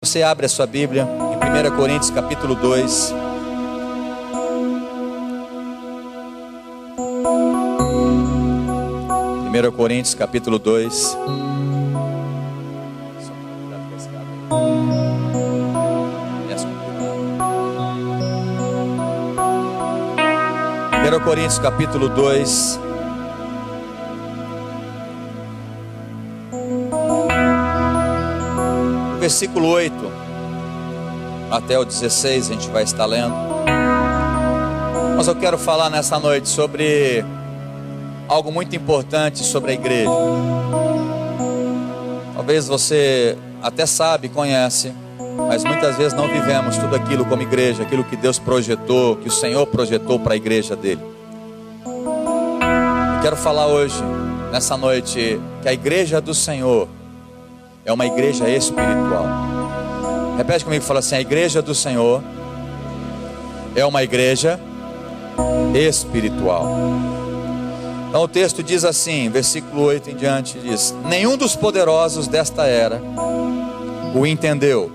Você abre a sua Bíblia em 1 Coríntios capítulo 2. Primeiro Coríntios capítulo 2. 1 Coríntios capítulo 2. Versículo 8 até o 16 a gente vai estar lendo. Mas eu quero falar nessa noite sobre algo muito importante sobre a igreja. Talvez você até sabe, conhece, mas muitas vezes não vivemos tudo aquilo como igreja, aquilo que Deus projetou, que o Senhor projetou para a igreja dele. Eu quero falar hoje, nessa noite, que a igreja do Senhor é uma igreja espiritual. Repete comigo, fala assim: a igreja do Senhor é uma igreja espiritual. Então o texto diz assim, versículo 8 em diante, diz: nenhum dos poderosos desta era o entendeu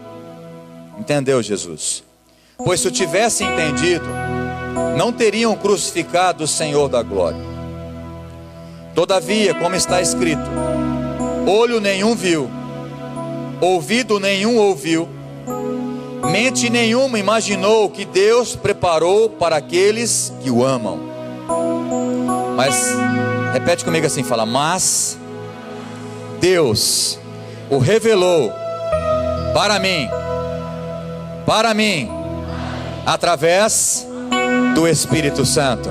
Jesus, pois se o tivessem entendido, não teriam crucificado o Senhor da glória. Todavia, como está escrito, olho nenhum viu, ouvido nenhum ouviu, mente nenhuma imaginou o que Deus preparou para aqueles que o amam. Mas, repete comigo assim, fala: mas Deus o revelou para mim, através do Espírito Santo.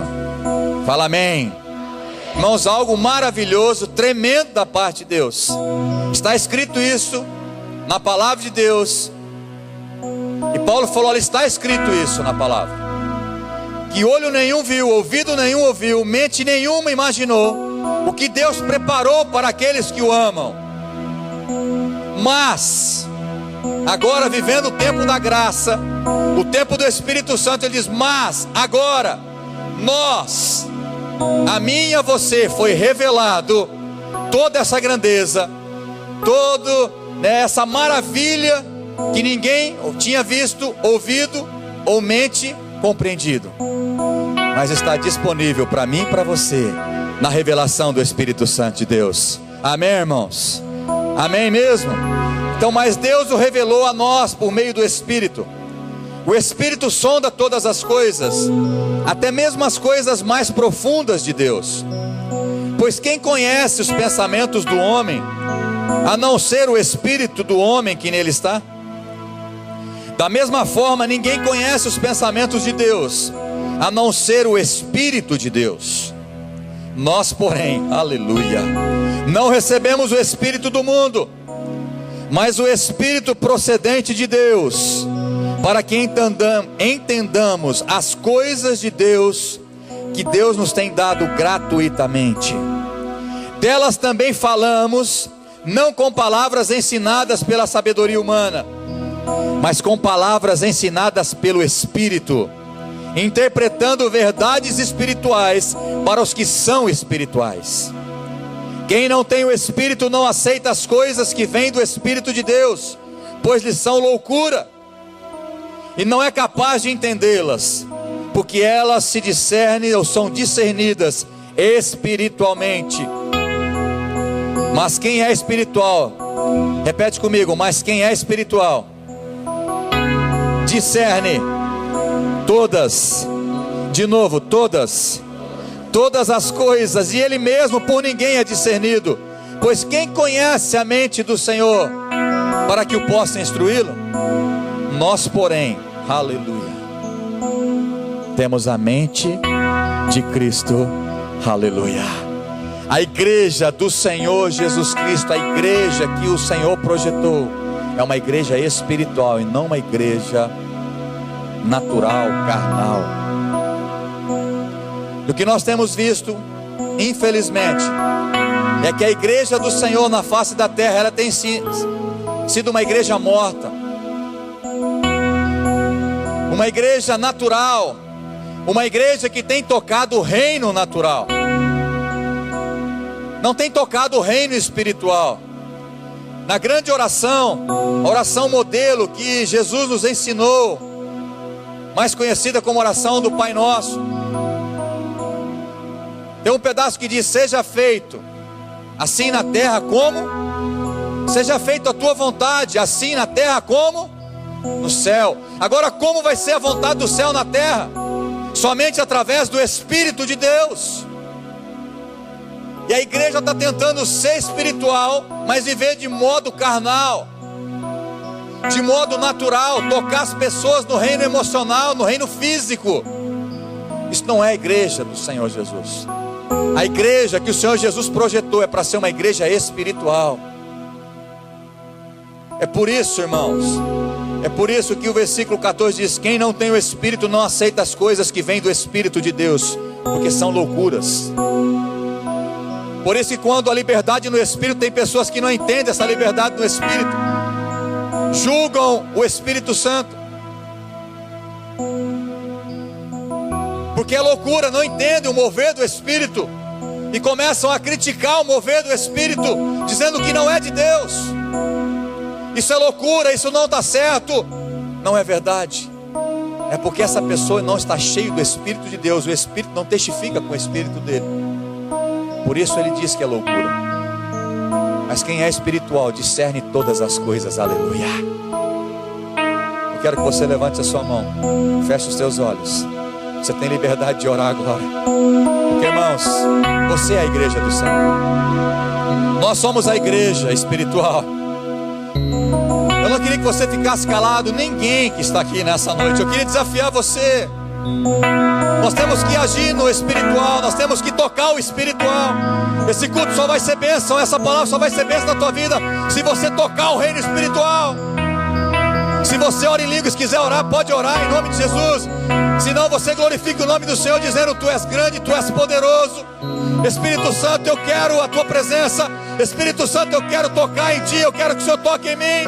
Fala amém. Irmãos, algo maravilhoso, tremendo da parte de Deus. Está escrito isso na palavra de Deus. E Paulo falou: olha, está escrito isso na palavra, que olho nenhum viu, ouvido nenhum ouviu, mente nenhuma imaginou o que Deus preparou para aqueles que o amam. Mas agora, vivendo o tempo da graça, o tempo do Espírito Santo, ele diz: mas agora nós, a mim e a você, foi revelado toda essa grandeza, essa maravilha que ninguém tinha visto, ouvido ou mente compreendido, mas está disponível para mim e para você na revelação do Espírito Santo de Deus. Amém, irmãos? Amém mesmo? Então, mas Deus o revelou a nós por meio do Espírito. O Espírito sonda todas as coisas, até mesmo as coisas mais profundas de Deus. Pois quem conhece os pensamentos do homem, a não ser o espírito do homem que nele está? Da mesma forma, ninguém conhece os pensamentos de Deus, a não ser o Espírito de Deus. Nós, porém, aleluia, não recebemos o espírito do mundo, mas o Espírito procedente de Deus, para que entendamos as coisas de Deus, que Deus nos tem dado gratuitamente. Delas também falamos, não com palavras ensinadas pela sabedoria humana, mas com palavras ensinadas pelo Espírito, interpretando verdades espirituais para os que são espirituais. Quem não tem o Espírito não aceita as coisas que vêm do Espírito de Deus, pois lhes são loucura, e não é capaz de entendê-las, porque elas se discernem ou são discernidas espiritualmente. Mas quem é espiritual, repete comigo, mas quem é espiritual, discerne todas, de novo, todas as coisas, e ele mesmo por ninguém é discernido. Pois quem conhece a mente do Senhor, para que o possa instruí-lo? Nós, porém, aleluia, temos a mente de Cristo, aleluia. A igreja do Senhor Jesus Cristo, a igreja que o Senhor projetou, é uma igreja espiritual e não uma igreja natural, carnal. O que nós temos visto, infelizmente, é que a igreja do Senhor na face da terra, ela tem sido uma igreja morta, uma igreja natural, uma igreja que tem tocado o reino natural, não tem tocado o reino espiritual. na grande oração, a oração modelo que Jesus nos ensinou, mais conhecida como oração do Pai Nosso, tem um pedaço que diz: seja feito assim na terra como, seja feita a tua vontade, assim na terra como no céu. Agora, como vai ser a vontade do céu na terra? Somente através do Espírito de Deus. E a igreja está tentando ser espiritual, mas viver de modo carnal, de modo natural, tocar as pessoas no reino emocional, no reino físico. Isso não é a igreja do Senhor Jesus. A igreja que o Senhor Jesus projetou é para ser uma igreja espiritual. É por isso, irmãos, é por isso que o versículo 14 diz: quem não tem o Espírito não aceita as coisas que vêm do Espírito de Deus, porque são loucuras. Por isso que quando a liberdade no Espírito, tem pessoas que não entendem essa liberdade no Espírito, julgam o Espírito Santo, porque é loucura, não entendem o mover do Espírito, e começam a criticar o mover do Espírito, dizendo que não é de Deus. Isso é loucura, isso não está certo. Não é verdade. É porque essa pessoa não está cheia do Espírito de Deus. O Espírito não testifica com o Espírito dele. Por isso ele diz que é loucura. Mas quem é espiritual discerne todas as coisas. Aleluia. Eu quero que você levante a sua mão, feche os seus olhos. Você tem liberdade de orar agora, porque, irmãos, você é a igreja do Senhor. Nós somos a igreja espiritual. Eu não queria que você ficasse calado, ninguém que está aqui nessa noite. Eu queria desafiar você. Nós temos que agir no espiritual, nós temos que tocar o espiritual. Esse culto só vai ser bênção, essa palavra só vai ser bênção na tua vida se você tocar o reino espiritual. Se você ora em línguas, quiser orar, pode orar em nome de Jesus. Se não, você glorifica o nome do Senhor, dizendo: tu és grande, tu és poderoso. Espírito Santo, eu quero a tua presença. Espírito Santo, eu quero tocar em ti, eu quero que o Senhor toque em mim.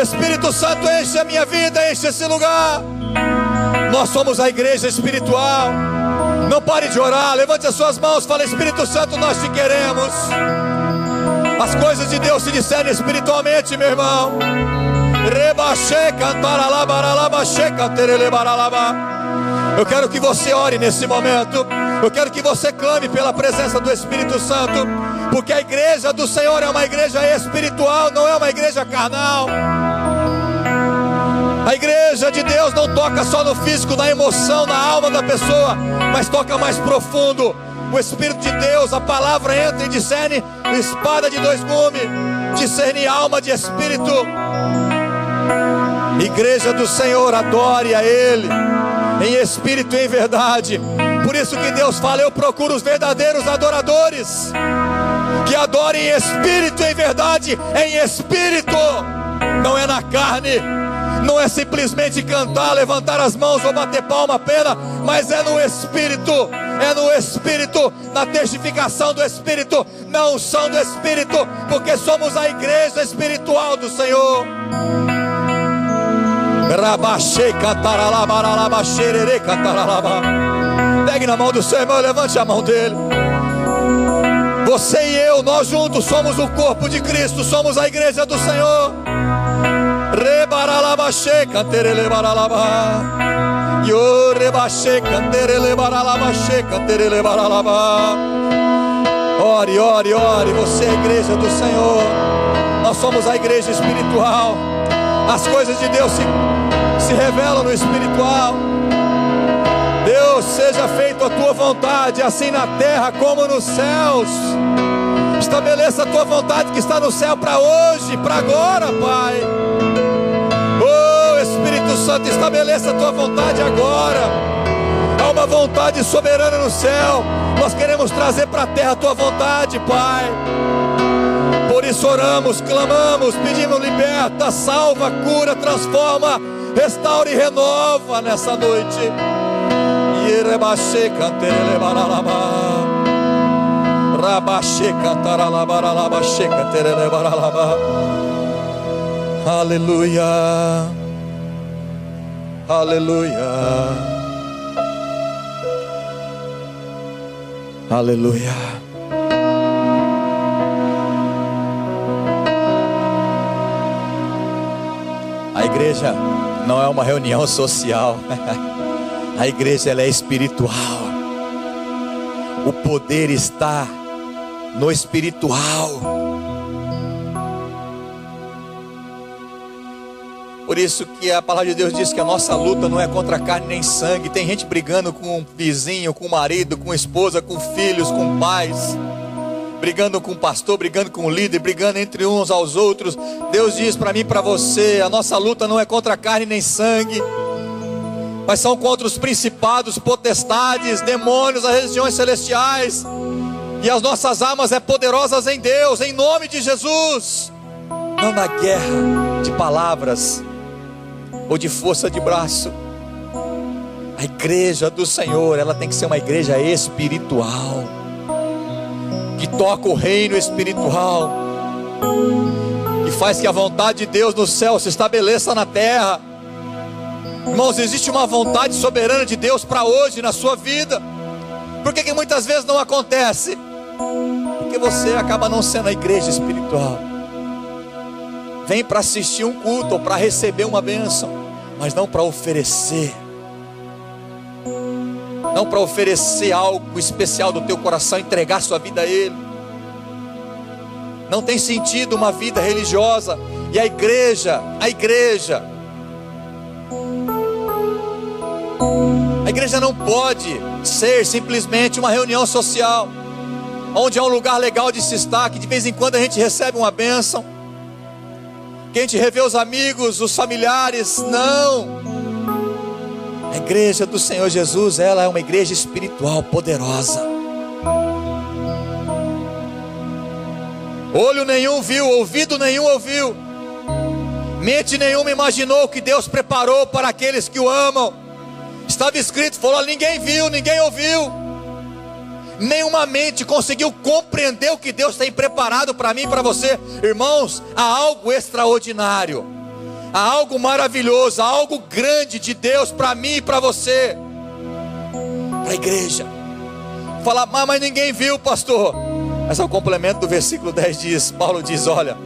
Espírito Santo, enche a minha vida, enche esse lugar. Nós somos a igreja espiritual. Não pare de orar, levante as suas mãos, fale: Espírito Santo, nós te queremos. As coisas de Deus se discernem espiritualmente, meu irmão. Eu quero que você ore nesse momento. Eu quero que você clame pela presença do Espírito Santo, porque a igreja do Senhor é uma igreja espiritual, não é uma igreja carnal. A igreja de Deus não toca só no físico, na emoção, na alma da pessoa, mas toca mais profundo. O Espírito de Deus, a palavra entra e discerne, espada de dois gumes, discerne alma de espírito. Igreja do Senhor, adore a Ele em espírito e em verdade. Por isso que Deus fala: eu procuro os verdadeiros adoradores, que adorem em espírito e em verdade. Em espírito, não é na carne, não é simplesmente cantar, levantar as mãos ou bater palma apenas, mas é no Espírito, na testificação do Espírito, na unção do Espírito, porque somos a igreja espiritual do Senhor. Pegue na mão do seu irmão, levante a mão dele. Você e eu, nós juntos somos o corpo de Cristo, somos a igreja do Senhor. Ore, ore, ore. Você é a igreja do Senhor. Nós somos a igreja espiritual. As coisas de Deus se revelam no espiritual. Deus, seja feita a tua vontade, assim na terra como nos céus. Estabeleça a tua vontade que está no céu para hoje, para agora, Pai. Oh, Espírito Santo, estabeleça a tua vontade agora. Há uma vontade soberana no céu. Nós queremos trazer para a terra a tua vontade, Pai. Por isso oramos, clamamos, pedimos: liberta, salva, cura, transforma, restaura e renova nessa noite. Aleluia, aleluia, aleluia. igreja não é uma reunião social. A igreja, ela é espiritual. O poder está no espiritual. Por isso que a palavra de Deus diz que a nossa luta não é contra carne nem sangue. Tem gente brigando com o vizinho, com o marido, com a esposa, com filhos, com pais, brigando com o pastor, brigando com o líder, brigando entre uns aos outros. Deus diz para mim e para você: a nossa luta não é contra carne nem sangue, mas são contra os principados, potestades, demônios, as regiões celestiais. E as nossas armas é poderosas em Deus, em nome de Jesus. Não na guerra de palavras ou de força de braço. A igreja do Senhor, ela tem que ser uma igreja espiritual, que toca o reino espiritual, que faz que a vontade de Deus no céu se estabeleça na terra. Irmãos, existe uma vontade soberana de Deus para hoje na sua vida. Por que muitas vezes não acontece? Porque você acaba não sendo a igreja espiritual. Vem para assistir um culto ou para receber uma bênção, mas não para oferecer. Não para oferecer algo especial do teu coração, entregar sua vida a Ele. Não tem sentido uma vida religiosa. E a igreja não pode ser simplesmente uma reunião social, onde é um lugar legal de se estar, que de vez em quando a gente recebe uma bênção, que a gente revê os amigos, os familiares. Não. A igreja do Senhor Jesus, ela é uma igreja espiritual poderosa. Olho nenhum viu, ouvido nenhum ouviu, mente nenhuma imaginou o que Deus preparou para aqueles que o amam. Estava escrito, falou: ninguém viu, ninguém ouviu, nenhuma mente conseguiu compreender o que Deus tem preparado para mim e para você. Irmãos, há algo extraordinário, há algo maravilhoso, há algo grande de Deus para mim e para você, para a igreja. Fala: mas ninguém viu, pastor. Mas ao complemento do versículo 10 diz, Paulo diz: olha,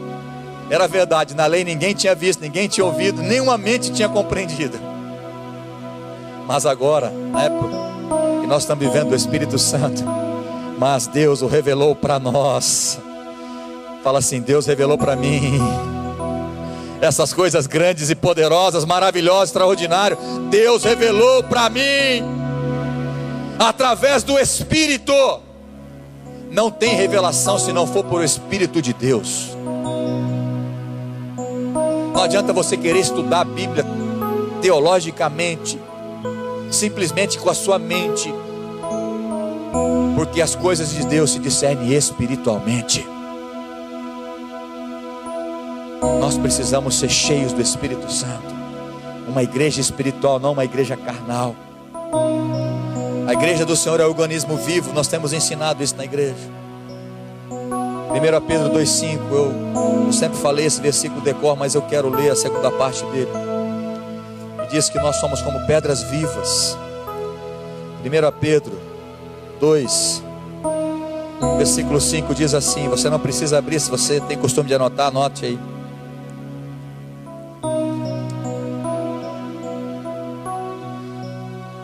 era verdade, na lei ninguém tinha visto, ninguém tinha ouvido, nenhuma mente tinha compreendido. Mas agora, na época que nós estamos vivendo o Espírito Santo, mas Deus o revelou para nós. Fala assim: Deus revelou para mim essas coisas grandes e poderosas, maravilhosas, extraordinárias. Deus revelou para mim através do Espírito. Não tem revelação se não for por o Espírito de Deus. Não adianta você querer estudar a Bíblia teologicamente, simplesmente com a sua mente, porque as coisas de Deus se discernem espiritualmente. Nós precisamos ser cheios do Espírito Santo. Uma igreja espiritual, não uma igreja carnal. A igreja do Senhor é um organismo vivo. Nós temos ensinado isso na igreja. 1 Pedro 2,5. Eu sempre falei esse versículo de cor, mas eu quero ler a segunda parte dele. Diz que nós somos como pedras vivas. 1 Pedro 2, versículo 5 diz assim. Você não precisa abrir, se você tem costume de anotar, anote aí.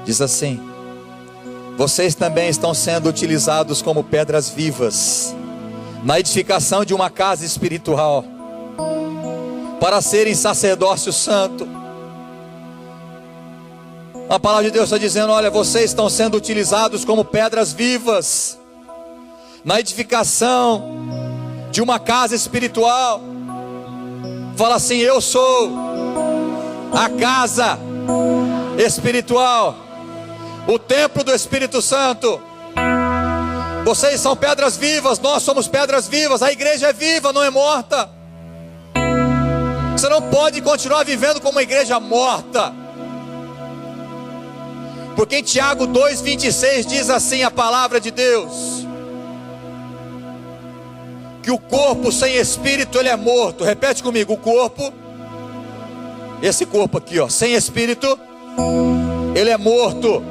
Diz assim: vocês também estão sendo utilizados como pedras vivas na edificação de uma casa espiritual, para serem sacerdócio santo. A palavra de Deus está dizendo: olha, vocês estão sendo utilizados como pedras vivas na edificação de uma casa espiritual. Fala assim: eu sou a casa espiritual, o templo do Espírito Santo. Vocês são pedras vivas, nós somos pedras vivas. A igreja é viva, não é morta. Você não pode continuar vivendo como uma igreja morta, porque em Tiago 2,26 diz assim a palavra de Deus: que o corpo sem espírito ele é morto. Repete comigo: o corpo, esse corpo aqui, ó, sem espírito, ele é morto.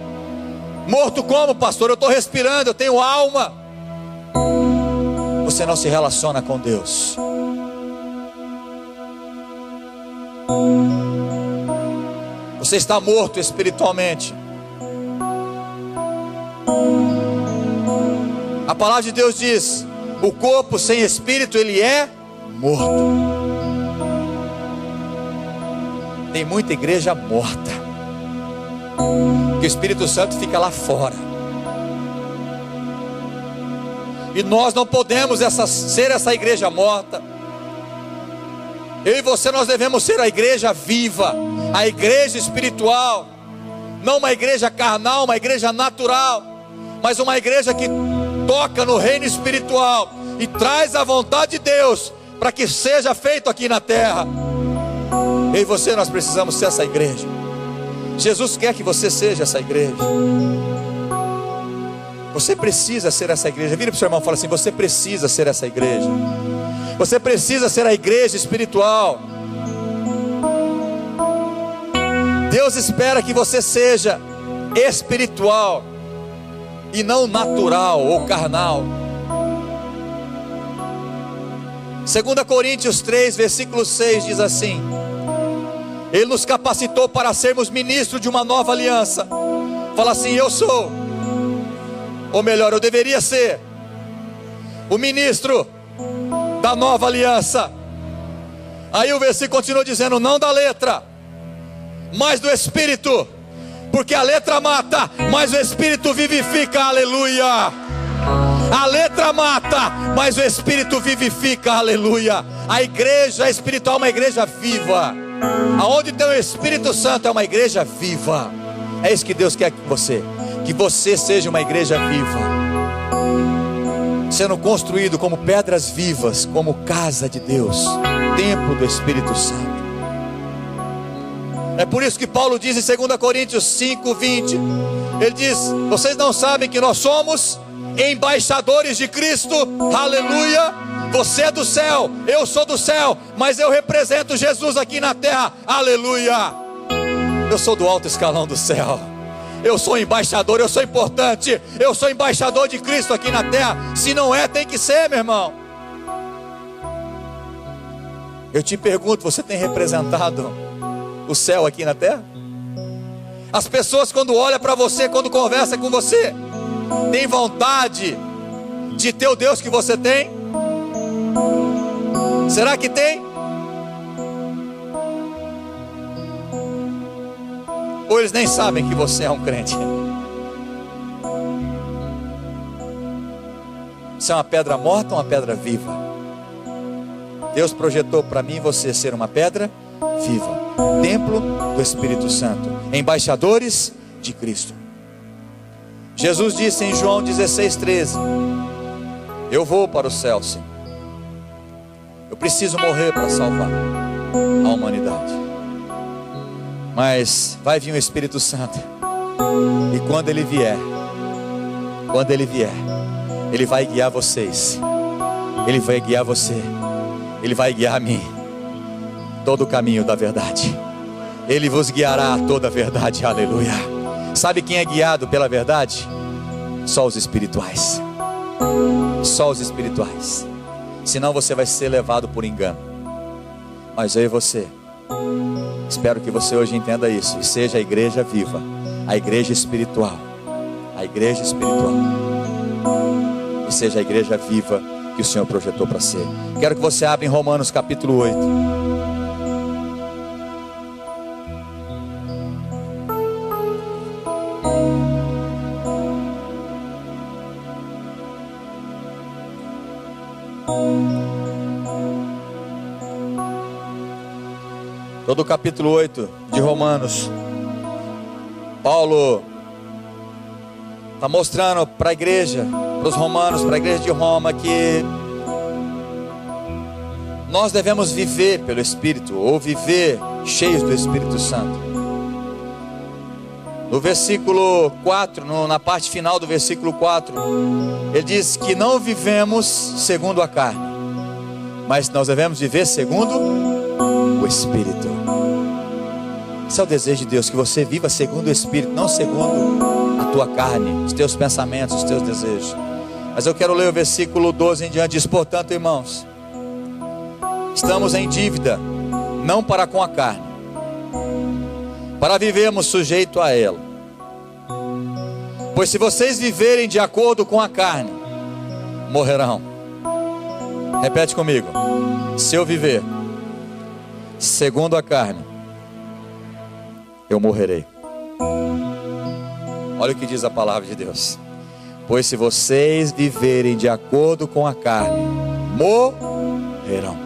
Morto como, pastor? Eu estou respirando, eu tenho alma. Você não se relaciona com Deus. Você está morto espiritualmente. A palavra de Deus diz: o corpo sem espírito, ele é morto. Tem muita igreja morta, que o Espírito Santo fica lá fora. E nós não podemos ser essa igreja morta. Eu e você, nós devemos ser a igreja viva, a igreja espiritual. Não uma igreja carnal, uma igreja natural, mas uma igreja que toca no reino espiritual e traz a vontade de Deus para que seja feito aqui na terra. Eu e você, nós precisamos ser essa igreja. Jesus quer que você seja essa igreja. Você precisa ser essa igreja. Vira para o seu irmão e fala assim: você precisa ser essa igreja. Você precisa ser a igreja espiritual. Deus espera que você seja espiritual e não natural ou carnal. 2 Coríntios 3, versículo 6 diz assim: Ele nos capacitou para sermos ministros de uma nova aliança. Fala assim: eu sou, ou melhor, eu deveria ser o ministro da nova aliança. Aí o versículo continua dizendo: não da letra, mas do Espírito, porque a letra mata, mas o Espírito vivifica. Aleluia. A letra mata, mas o Espírito vivifica. Aleluia. A igreja espiritual é uma igreja viva. Aonde tem o Espírito Santo é uma igreja viva. É isso que Deus quer que você seja uma igreja viva, sendo construído como pedras vivas, como casa de Deus, templo do Espírito Santo. É por isso que Paulo diz em 2 Coríntios 5, 20, ele diz: vocês não sabem que nós somos embaixadores de Cristo? Aleluia. Você é do céu, eu sou do céu, mas eu represento Jesus aqui na terra. Aleluia. Eu sou do alto escalão do céu. Eu sou embaixador, eu sou importante. Eu sou embaixador de Cristo aqui na terra. Se não é, tem que ser, meu irmão. Eu te pergunto: você tem representado o céu aqui na terra? As pessoas, quando olham para você, quando conversam com você, tem vontade de ter o Deus que você tem? Será que tem? Ou eles nem sabem que você é um crente? Você é uma pedra morta ou uma pedra viva? Deus projetou para mim e você ser uma pedra viva, templo do Espírito Santo, embaixadores de Cristo. Jesus disse em João 16:13: eu vou para o céu, sim. Eu preciso morrer para salvar a humanidade. Mas vai vir o Espírito Santo. E quando Ele vier, Ele vai guiar vocês. Ele vai guiar você. Ele vai guiar a mim. Todo o caminho da verdade. Ele vos guiará a toda a verdade. Aleluia. Sabe quem é guiado pela verdade? Só os espirituais. Só os espirituais. Senão você vai ser levado por engano. Mas eu e você, espero que você hoje entenda isso e seja a igreja viva, a igreja espiritual, a igreja espiritual, e seja a igreja viva que o Senhor projetou para ser. Quero que você abra em Romanos capítulo 8. Todo o capítulo 8 de Romanos, Paulo está mostrando para a igreja, para os romanos, para a igreja de Roma, que nós devemos viver pelo Espírito, ou viver cheios do Espírito Santo. No versículo 4, na parte final do versículo 4, ele diz que não vivemos segundo a carne, mas nós devemos viver segundo o Espírito. Esse é o desejo de Deus, que você viva segundo o Espírito, não segundo a tua carne, os teus pensamentos, os teus desejos. Mas eu quero ler o versículo 12 em diante. Diz: portanto, irmãos, estamos em dívida, não para com a carne, para vivermos sujeito a ela. Pois se vocês viverem de acordo com a carne, morrerão. Repete comigo. Se eu viver segundo a carne, eu morrerei. Olha o que diz a palavra de Deus. Pois se vocês viverem de acordo com a carne, morrerão.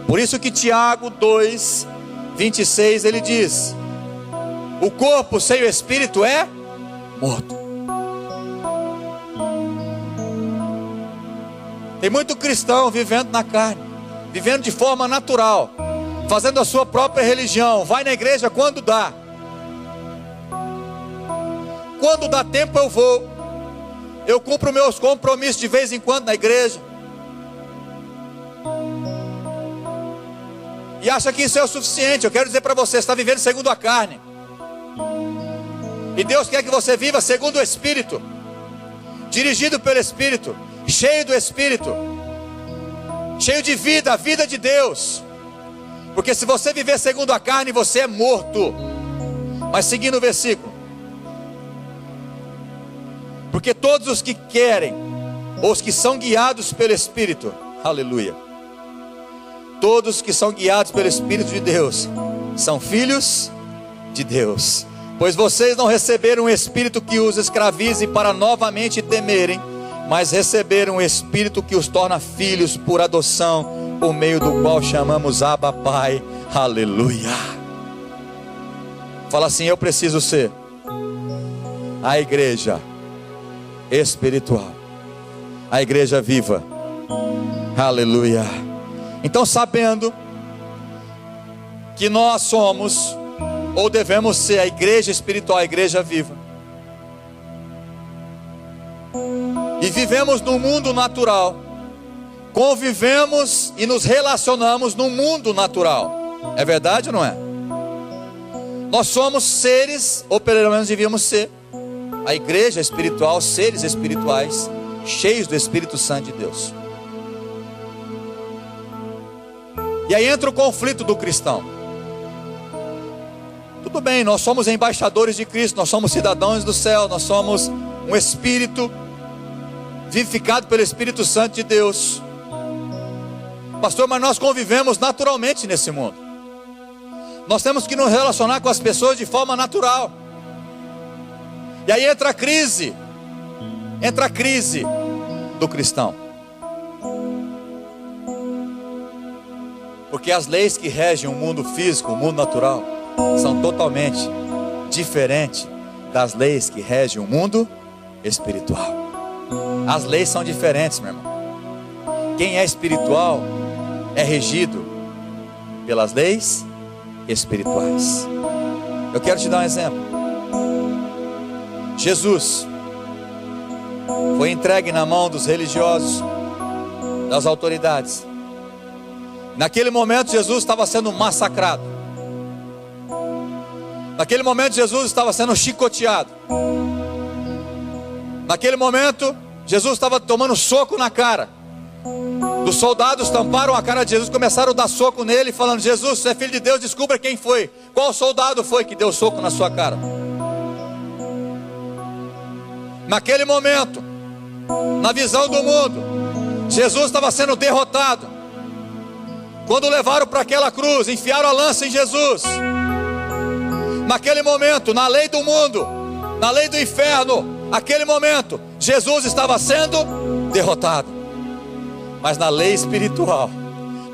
Por isso que Tiago 2:26 ele diz: o corpo sem o espírito é morto. Tem muito cristão vivendo na carne, vivendo de forma natural, fazendo a sua própria religião, vai na igreja quando dá. Quando dá tempo eu vou. Eu cumpro meus compromissos de vez em quando na igreja. E acha que isso é o suficiente. Eu quero dizer para você, você está vivendo segundo a carne. E Deus quer que você viva segundo o Espírito, dirigido pelo Espírito, cheio do Espírito, cheio de vida, a vida de Deus. Porque se você viver segundo a carne, você é morto. Mas seguindo o versículo: porque todos os que querem, ou os que são guiados pelo Espírito, aleluia, todos que são guiados pelo Espírito de Deus, são filhos de Deus. Pois vocês não receberam um espírito que os escravize para novamente temerem, mas receberam um espírito que os torna filhos por adoção, por meio do qual chamamos Abba Pai, aleluia. Fala assim: eu preciso ser a igreja espiritual, a igreja viva, aleluia. Então, sabendo que nós somos, ou devemos ser, a igreja espiritual, a igreja viva, e vivemos no mundo natural, convivemos e nos relacionamos no mundo natural, é verdade ou não é? Nós somos seres, ou pelo menos devíamos ser, a igreja espiritual, seres espirituais, cheios do Espírito Santo de Deus. E aí entra o conflito do cristão. Tudo bem, nós somos embaixadores de Cristo, nós somos cidadãos do céu, nós somos um espírito vivificado pelo Espírito Santo de Deus. Pastor, mas nós convivemos naturalmente nesse mundo. Nós temos que nos relacionar com as pessoas de forma natural. E aí entra a crise do cristão. Porque as leis que regem o mundo físico, o mundo natural, são totalmente diferentes das leis que regem o mundo espiritual. As leis são diferentes, meu irmão. Quem é espiritual é regido pelas leis espirituais. Eu quero te dar um exemplo. Jesus foi entregue na mão dos religiosos, das autoridades. Naquele momento Jesus estava sendo massacrado. Naquele momento Jesus estava sendo chicoteado. Naquele momento Jesus estava tomando soco na cara. Os soldados tamparam a cara de Jesus, começaram a dar soco nele, falando: Jesus, você é filho de Deus, descubra quem foi. Qual soldado foi que deu soco na sua cara? Naquele momento, na visão do mundo, Jesus estava sendo derrotado. Quando levaram para aquela cruz, enfiaram a lança em Jesus. Naquele momento, na lei do mundo, na lei do inferno, naquele momento, Jesus estava sendo derrotado. Mas na lei espiritual,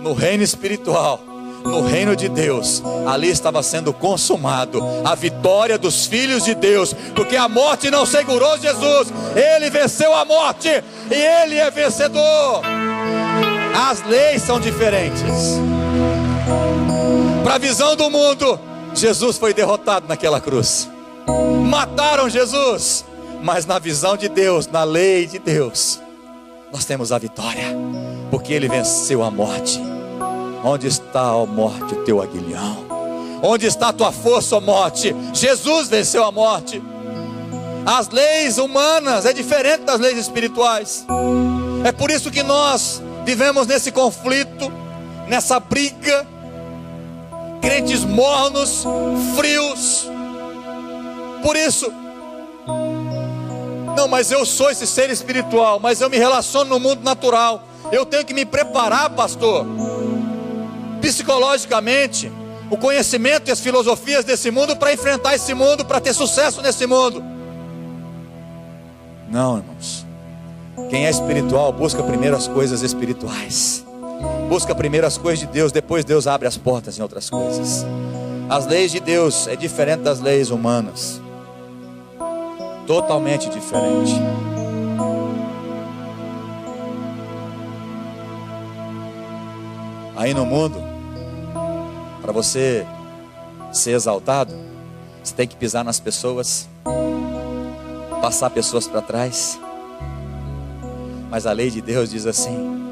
no reino espiritual, no reino de Deus, ali estava sendo consumado a vitória dos filhos de Deus, porque a morte não segurou Jesus, Ele venceu a morte, e Ele é vencedor. As leis são diferentes. Para a visão do mundo, Jesus foi derrotado naquela cruz, mataram Jesus, mas na visão de Deus, na lei de Deus, nós temos a vitória, porque Ele venceu a morte. Onde está, ó morte, o teu aguilhão? Onde está a tua força, ó morte? Jesus venceu a morte. As leis humanas é diferente das leis espirituais. É por isso que nós vivemos nesse conflito, nessa briga, crentes mornos, frios. Por isso, não, mas eu sou esse ser espiritual, mas eu me relaciono no mundo natural. Eu tenho que me preparar, pastor, psicologicamente, o conhecimento e as filosofias desse mundo para enfrentar esse mundo, para ter sucesso nesse mundo. Não, irmãos. Quem é espiritual busca primeiro as coisas espirituais. Busca primeiro as coisas de Deus, depois Deus abre as portas em outras coisas. As leis de Deus é diferente das leis humanas. Totalmente diferente. Aí no mundo, para você ser exaltado, você tem que pisar nas pessoas, passar pessoas para trás. Mas a lei de Deus diz assim: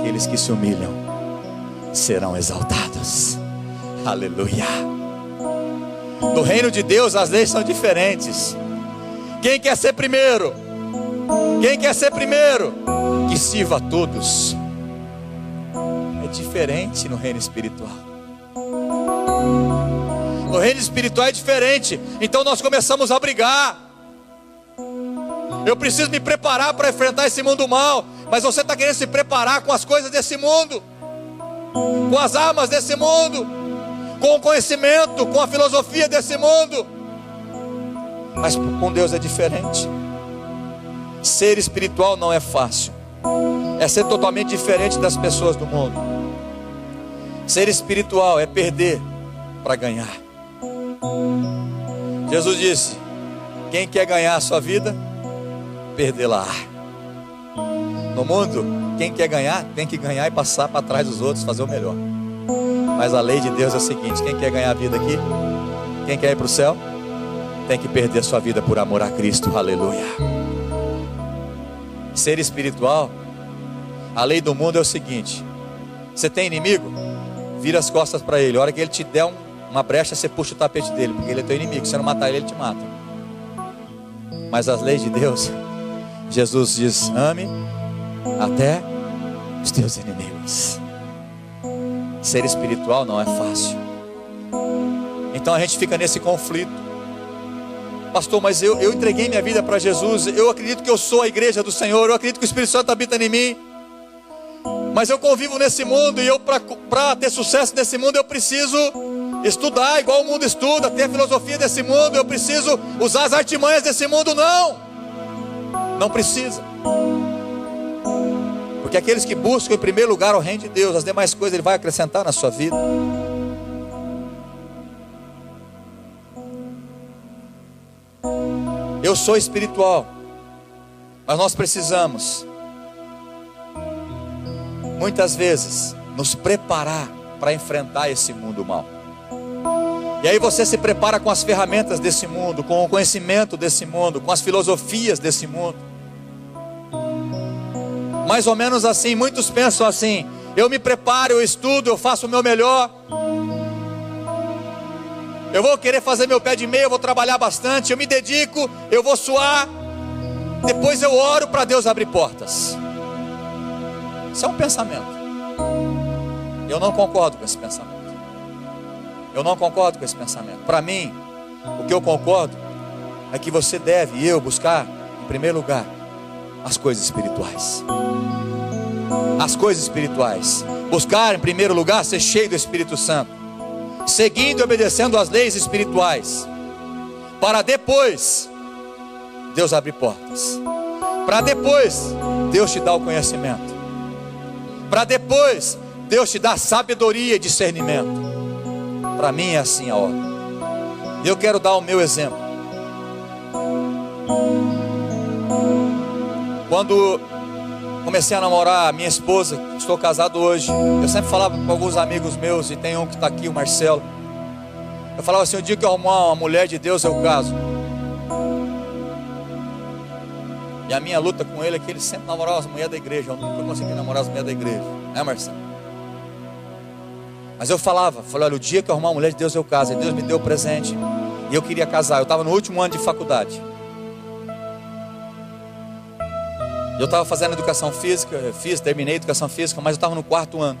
aqueles que se humilham serão exaltados. Aleluia. No reino de Deus as leis são diferentes. Quem quer ser primeiro? Quem quer ser primeiro? Que sirva a todos. É diferente no reino espiritual. No reino espiritual é diferente. Então nós começamos a brigar. Eu preciso me preparar para enfrentar esse mundo mal. Mas você está querendo se preparar com as coisas desse mundo, com as armas desse mundo, com o conhecimento, com a filosofia desse mundo. Mas com Deus é diferente. Ser espiritual não é fácil. É ser totalmente diferente das pessoas do mundo. Ser espiritual é perder para ganhar. Jesus disse: quem quer ganhar a sua vida, perdê-la. No mundo, quem quer ganhar, tem que ganhar e passar para trás dos outros, fazer o melhor. Mas a lei de Deus é o seguinte: quem quer ganhar a vida aqui, quem quer ir para o céu, tem que perder a sua vida por amor a Cristo. Aleluia. Ser espiritual, a lei do mundo é o seguinte: você tem inimigo, vira as costas para ele. A hora que ele te der uma brecha, você puxa o tapete dele, porque ele é teu inimigo. Se você não matar ele, ele te mata. Mas as leis de Deus, Jesus diz: ame até os teus inimigos. Ser espiritual não é fácil. Então a gente fica nesse conflito. Pastor, mas eu entreguei minha vida para Jesus. Eu acredito que eu sou a igreja do Senhor. Eu acredito que o Espírito Santo habita em mim. Mas eu convivo nesse mundo. E eu, para ter sucesso nesse mundo, eu preciso estudar igual o mundo estuda, ter a filosofia desse mundo. Eu preciso usar as artimanhas desse mundo. Não precisa. Porque aqueles que buscam em primeiro lugar o reino de Deus, as demais coisas Ele vai acrescentar na sua vida. Eu sou espiritual, mas nós precisamos muitas vezes nos preparar para enfrentar esse mundo mal. E aí você se prepara com as ferramentas desse mundo, com o conhecimento desse mundo, com as filosofias desse mundo. Mais ou menos assim, muitos pensam assim: eu me preparo, eu estudo, eu faço o meu melhor. Eu vou querer fazer meu pé de meia, eu vou trabalhar bastante, eu me dedico, eu vou suar. Depois eu oro para Deus abrir portas. Isso é um pensamento. Eu não concordo com esse pensamento. Eu não concordo com esse pensamento. Para mim, o que eu concordo é que você deve, e eu, buscar, em primeiro lugar, as coisas espirituais. As coisas espirituais. Buscar, em primeiro lugar, ser cheio do Espírito Santo, seguindo e obedecendo às leis espirituais, para depois Deus abrir portas, para depois Deus te dar o conhecimento, para depois Deus te dar sabedoria e discernimento. Para mim é assim a ordem. Eu quero dar o meu exemplo. Quando comecei a namorar a minha esposa, estou casado hoje, eu sempre falava com alguns amigos meus, e tem um que está aqui, o Marcelo. Eu falava assim: o dia que eu arrumar uma mulher de Deus, eu caso. E a minha luta com ele é que ele sempre namorava as mulheres da igreja. Eu nunca consegui namorar as mulheres da igreja, né, Marcelo? Mas eu falei: olha, o dia que eu arrumar uma mulher de Deus, eu caso. E Deus me deu o presente, e eu queria casar. Eu estava no último ano de faculdade. Eu estava fazendo educação física, terminei educação física, mas eu estava no 4º ano.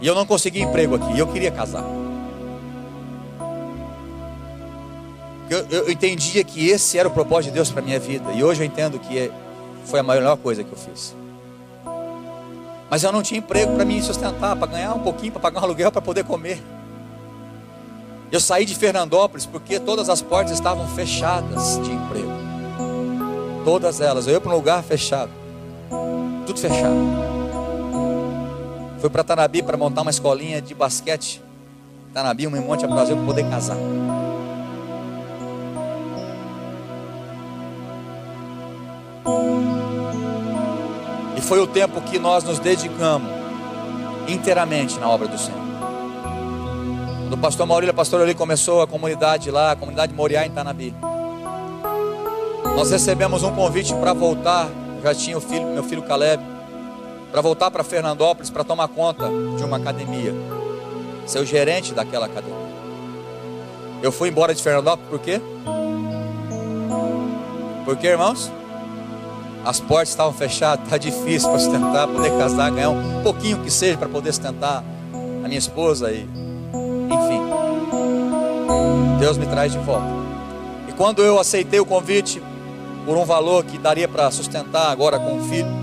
E eu não consegui emprego aqui, e eu queria casar. Eu entendia que esse era o propósito de Deus para a minha vida. E hoje eu entendo que foi a melhor coisa que eu fiz. Mas eu não tinha emprego para me sustentar, para ganhar um pouquinho, para pagar um aluguel, para poder comer. Eu saí de Fernandópolis porque todas as portas estavam fechadas de emprego. Todas elas. Eu ia para um lugar fechado. Tudo fechado. Fui para Tanabi para montar uma escolinha de basquete. Tanabi, um monte de prazer para poder casar. E foi o tempo que nós nos dedicamos inteiramente na obra do Senhor. Quando o pastor Maurílio e a pastora Oli começou a comunidade lá, a comunidade Moriá em Tanabi, nós recebemos um convite para voltar. Já tinha meu filho Caleb, para voltar para Fernandópolis para tomar conta de uma academia, ser o gerente daquela academia. Eu fui embora de Fernandópolis por quê? Por quê, irmãos? As portas estavam fechadas, está difícil para sustentar, poder casar, ganhar um pouquinho que seja para poder sustentar a minha esposa e, enfim, Deus me traz de volta. E quando eu aceitei o convite por um valor que daria para sustentar agora com o filho,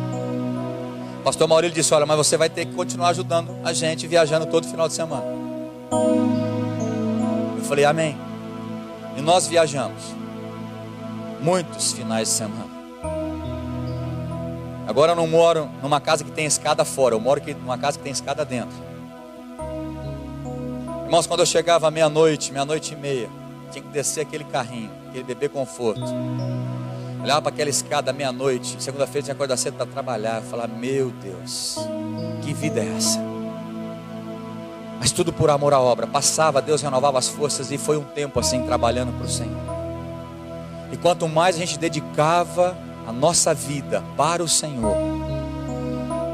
o pastor Maurílio disse: olha, mas você vai ter que continuar ajudando a gente, viajando todo final de semana. Eu falei: amém. E nós viajamos muitos finais de semana. Agora eu não moro numa casa que tem escada fora, eu moro numa casa que tem escada dentro. Irmãos, quando eu chegava à meia-noite e meia, tinha que descer aquele carrinho, aquele bebê conforto. Olhava para aquela escada meia-noite, segunda-feira tinha que acordar cedo para trabalhar. Eu falava: meu Deus, que vida é essa? Mas tudo por amor à obra. Passava, Deus renovava as forças, e foi um tempo assim, trabalhando para o Senhor. E quanto mais a gente dedicava a nossa vida para o Senhor,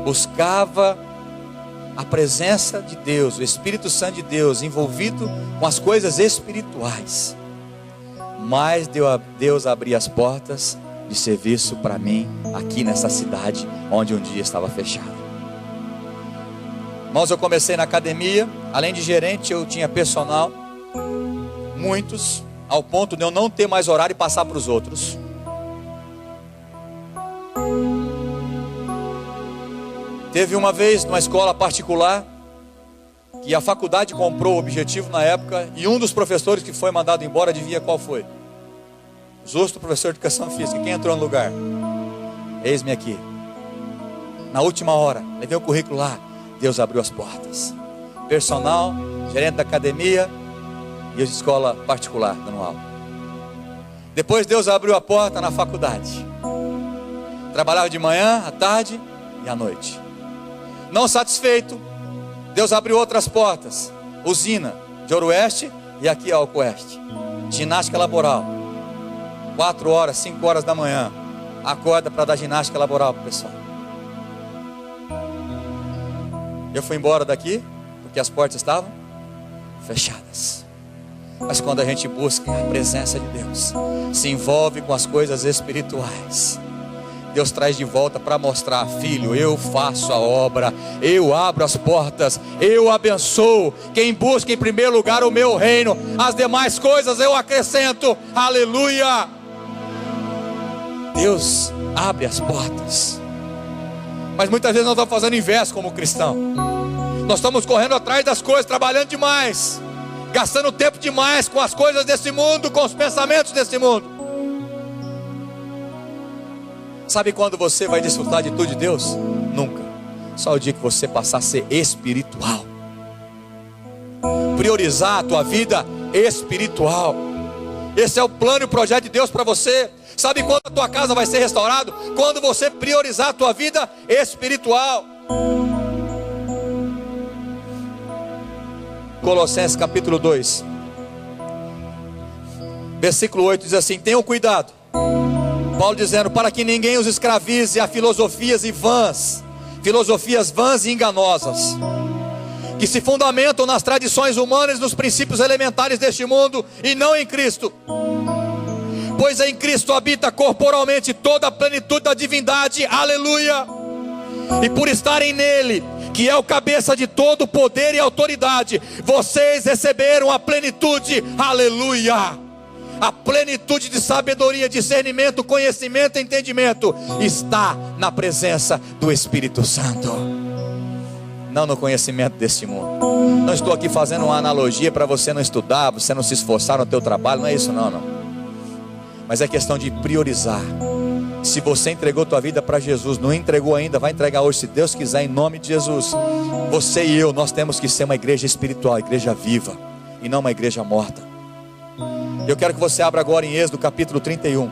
buscava a presença de Deus, o Espírito Santo de Deus envolvido com as coisas espirituais, mais Deus abria as portas de serviço para mim aqui nessa cidade onde um dia estava fechada. Irmãos, eu comecei na academia, além de gerente eu tinha personal, muitos, ao ponto de eu não ter mais horário e passar para os outros. Teve uma vez numa escola particular que a faculdade comprou o objetivo na época, e um dos professores que foi mandado embora, adivinha qual foi? Justo, professor de educação física. Quem entrou no lugar? Eis-me aqui. Na última hora, levei o currículo lá, Deus abriu as portas. Personal, gerente da academia e de escola particular dando aula. Depois Deus abriu a porta na faculdade. Trabalhava de manhã, à tarde e à noite. Não satisfeito, Deus abriu outras portas. Usina de Ouro Oeste e aqui Alco Oeste. Ginástica laboral. 4 horas, 5 horas da manhã, acorda para dar ginástica laboral para o pessoal. Eu fui embora daqui porque as portas estavam fechadas. Mas quando a gente busca a presença de Deus, se envolve com as coisas espirituais, Deus traz de volta para mostrar: filho, eu faço a obra, eu abro as portas, eu abençoo. Quem busca em primeiro lugar o meu reino, as demais coisas eu acrescento. Aleluia! Deus abre as portas. Mas muitas vezes nós estamos fazendo o inverso como cristão. Nós estamos correndo atrás das coisas, trabalhando demais, gastando tempo demais com as coisas desse mundo, com os pensamentos desse mundo. Sabe quando você vai desfrutar de tudo de Deus? Nunca. Só o dia que você passar a ser espiritual, priorizar a tua vida espiritual. Esse é o plano e o projeto de Deus para você. Sabe quando a tua casa vai ser restaurada? Quando você priorizar a tua vida espiritual. Colossenses capítulo 2 versículo 8 diz assim: tenham cuidado, Paulo dizendo, para que ninguém os escravize a filosofias vãs e enganosas, que se fundamentam nas tradições humanas e nos princípios elementares deste mundo, e não em Cristo. Pois em Cristo habita corporalmente toda a plenitude da divindade, aleluia. E por estarem nele, que é o cabeça de todo poder e autoridade, vocês receberam a plenitude, aleluia, a plenitude de sabedoria, discernimento, conhecimento e entendimento, está na presença do Espírito Santo, não no conhecimento deste mundo. Não estou aqui fazendo uma analogia para você não estudar, você não se esforçar no teu trabalho, não é isso não. Mas é questão de priorizar. Se você entregou tua vida para Jesus, não entregou ainda, vai entregar hoje, se Deus quiser, em nome de Jesus. Você e eu, nós temos que ser uma igreja espiritual, igreja viva, e não uma igreja morta. Eu quero que você abra agora em Êxodo capítulo 31.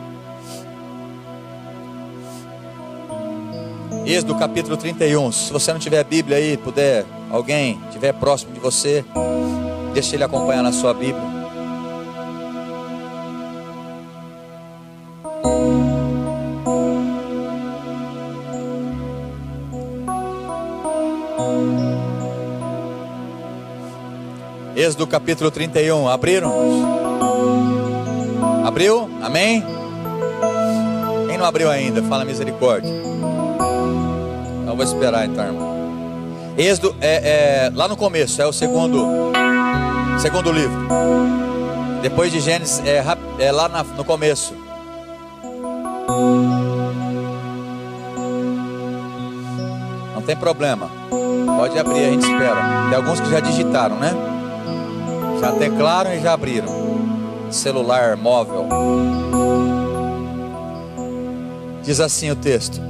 Êxodo capítulo 31. Se você não tiver a Bíblia aí, puder, alguém estiver próximo de você, deixa ele acompanhar na sua Bíblia. Êxodo capítulo 31, abriram? Abriu? Amém? Quem não abriu ainda, fala misericórdia. Eu vou esperar então, irmão. Êxodo lá no começo, é o segundo livro. Depois de Gênesis, é lá no começo. Não tem problema, pode abrir, a gente espera. Tem alguns que já digitaram, né? Já teclaram e já abriram. Celular, móvel. Diz assim o texto: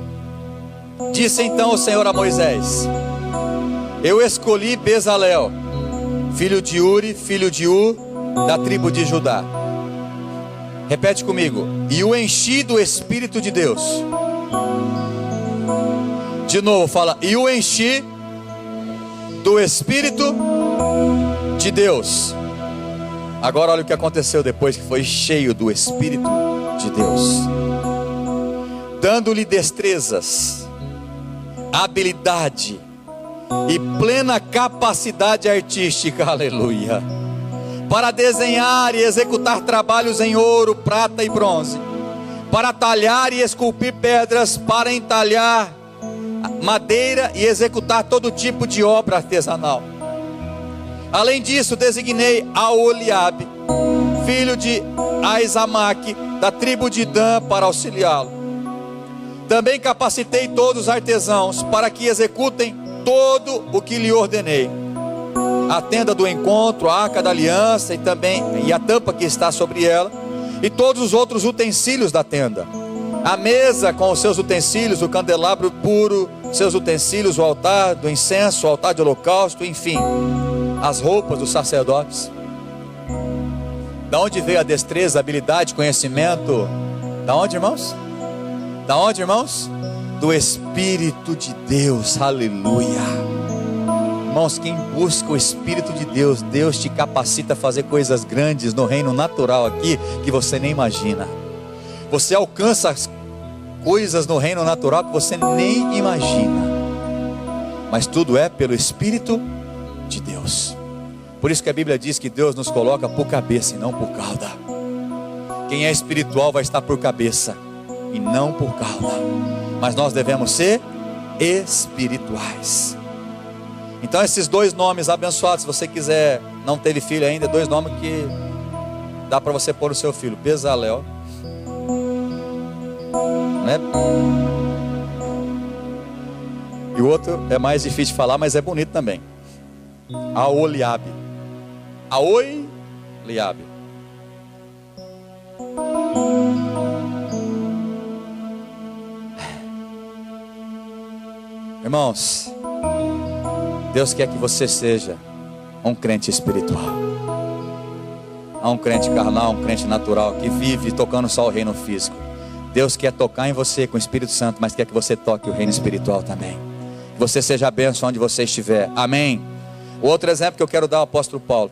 Disse então o Senhor a Moisés: Eu escolhi Bezalel, filho de Uri, filho de Ur, da tribo de Judá. Repete comigo: E o enchi do Espírito de Deus. De novo, fala: E o enchi do Espírito de Deus. Agora olha o que aconteceu depois que foi cheio do Espírito de Deus, dando-lhe destrezas, habilidade e plena capacidade artística, aleluia, para desenhar e executar trabalhos em ouro, prata e bronze, para talhar e esculpir pedras, para entalhar madeira e executar todo tipo de obra artesanal. Além disso, designei Aholiabe, filho de Aizamaque, da tribo de Dan, para auxiliá-lo. Também capacitei todos os artesãos para que executem todo o que lhe ordenei: a tenda do encontro, a arca da aliança e a tampa que está sobre ela, e todos os outros utensílios da tenda, a mesa com os seus utensílios, o candelabro puro, seus utensílios, o altar do incenso, o altar de holocausto, enfim, as roupas dos sacerdotes. Da onde veio a destreza, habilidade, conhecimento? Da onde, irmãos? Da onde, irmãos? Do Espírito de Deus, aleluia. Irmãos, quem busca o Espírito de Deus, Deus te capacita a fazer coisas grandes no reino natural aqui, que você nem imagina. Você alcança coisas no reino natural que você nem imagina, mas tudo é pelo Espírito de Deus. Por isso que a Bíblia diz que Deus nos coloca por cabeça e não por cauda. Quem é espiritual vai estar por cabeça e não por cauda, mas nós devemos ser espirituais. Então esses dois nomes abençoados, se você quiser, não teve filho ainda, dois nomes que dá para você pôr no seu filho: Bezalel, né? E o outro é mais difícil de falar, mas é bonito também: Aholiabe. Aholiabe. Irmãos, Deus quer que você seja um crente espiritual, não um crente carnal, um crente natural que vive tocando só o reino físico. Deus quer tocar em você com o Espírito Santo, mas quer que você toque o reino espiritual também. Que você seja a bênção onde você estiver. Amém. O outro exemplo que eu quero dar é o apóstolo Paulo.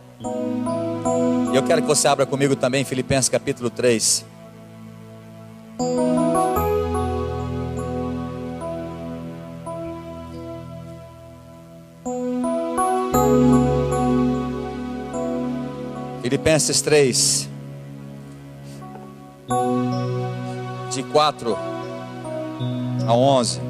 E eu quero que você abra comigo também Filipenses capítulo 3. Filipenses 3, de 4 a 11.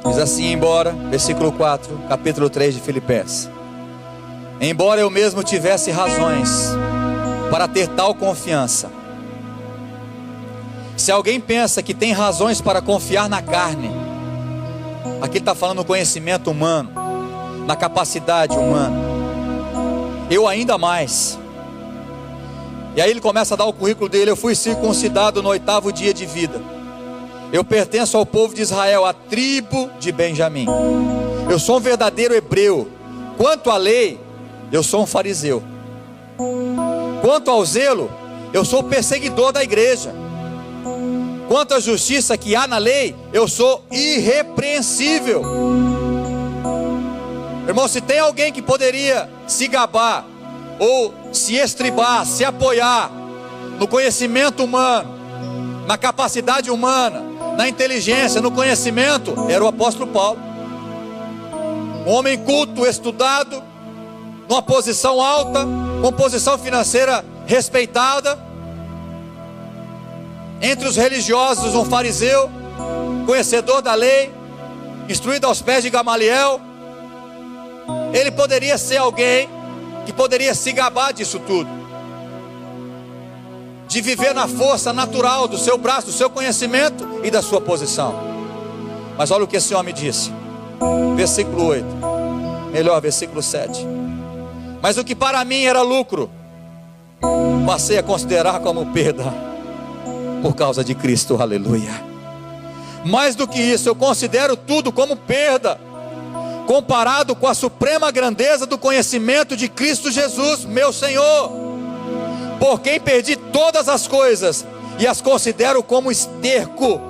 Diz assim: embora, versículo 4, capítulo 3 de Filipenses: embora eu mesmo tivesse razões para ter tal confiança. Se alguém pensa que tem razões para confiar na carne, aqui está falando no conhecimento humano, na capacidade humana, eu ainda mais. E aí ele começa a dar o currículo dele: eu fui circuncidado no 8º dia de vida, eu pertenço ao povo de Israel, à tribo de Benjamim, eu sou um verdadeiro hebreu, quanto à lei, eu sou um fariseu, quanto ao zelo, eu sou perseguidor da igreja, quanto à justiça que há na lei, eu sou irrepreensível. Irmão, se tem alguém que poderia se gabar, ou se estribar, se apoiar no conhecimento humano, na capacidade humana, na inteligência, no conhecimento, era o apóstolo Paulo. Um homem culto, estudado, numa posição alta, com posição financeira respeitada, entre os religiosos um fariseu, conhecedor da lei, instruído aos pés de Gamaliel. Ele poderia ser alguém que poderia se gabar disso tudo, de viver na força natural do seu braço, do seu conhecimento e da sua posição. Mas olha o que esse homem disse, versículo 8, melhor, versículo 7: mas o que para mim era lucro, passei a considerar como perda, por causa de Cristo, aleluia. Mais do que isso, eu considero tudo como perda, comparado com a suprema grandeza do conhecimento de Cristo Jesus, meu Senhor, por quem perdi todas as coisas, e as considero como esterco,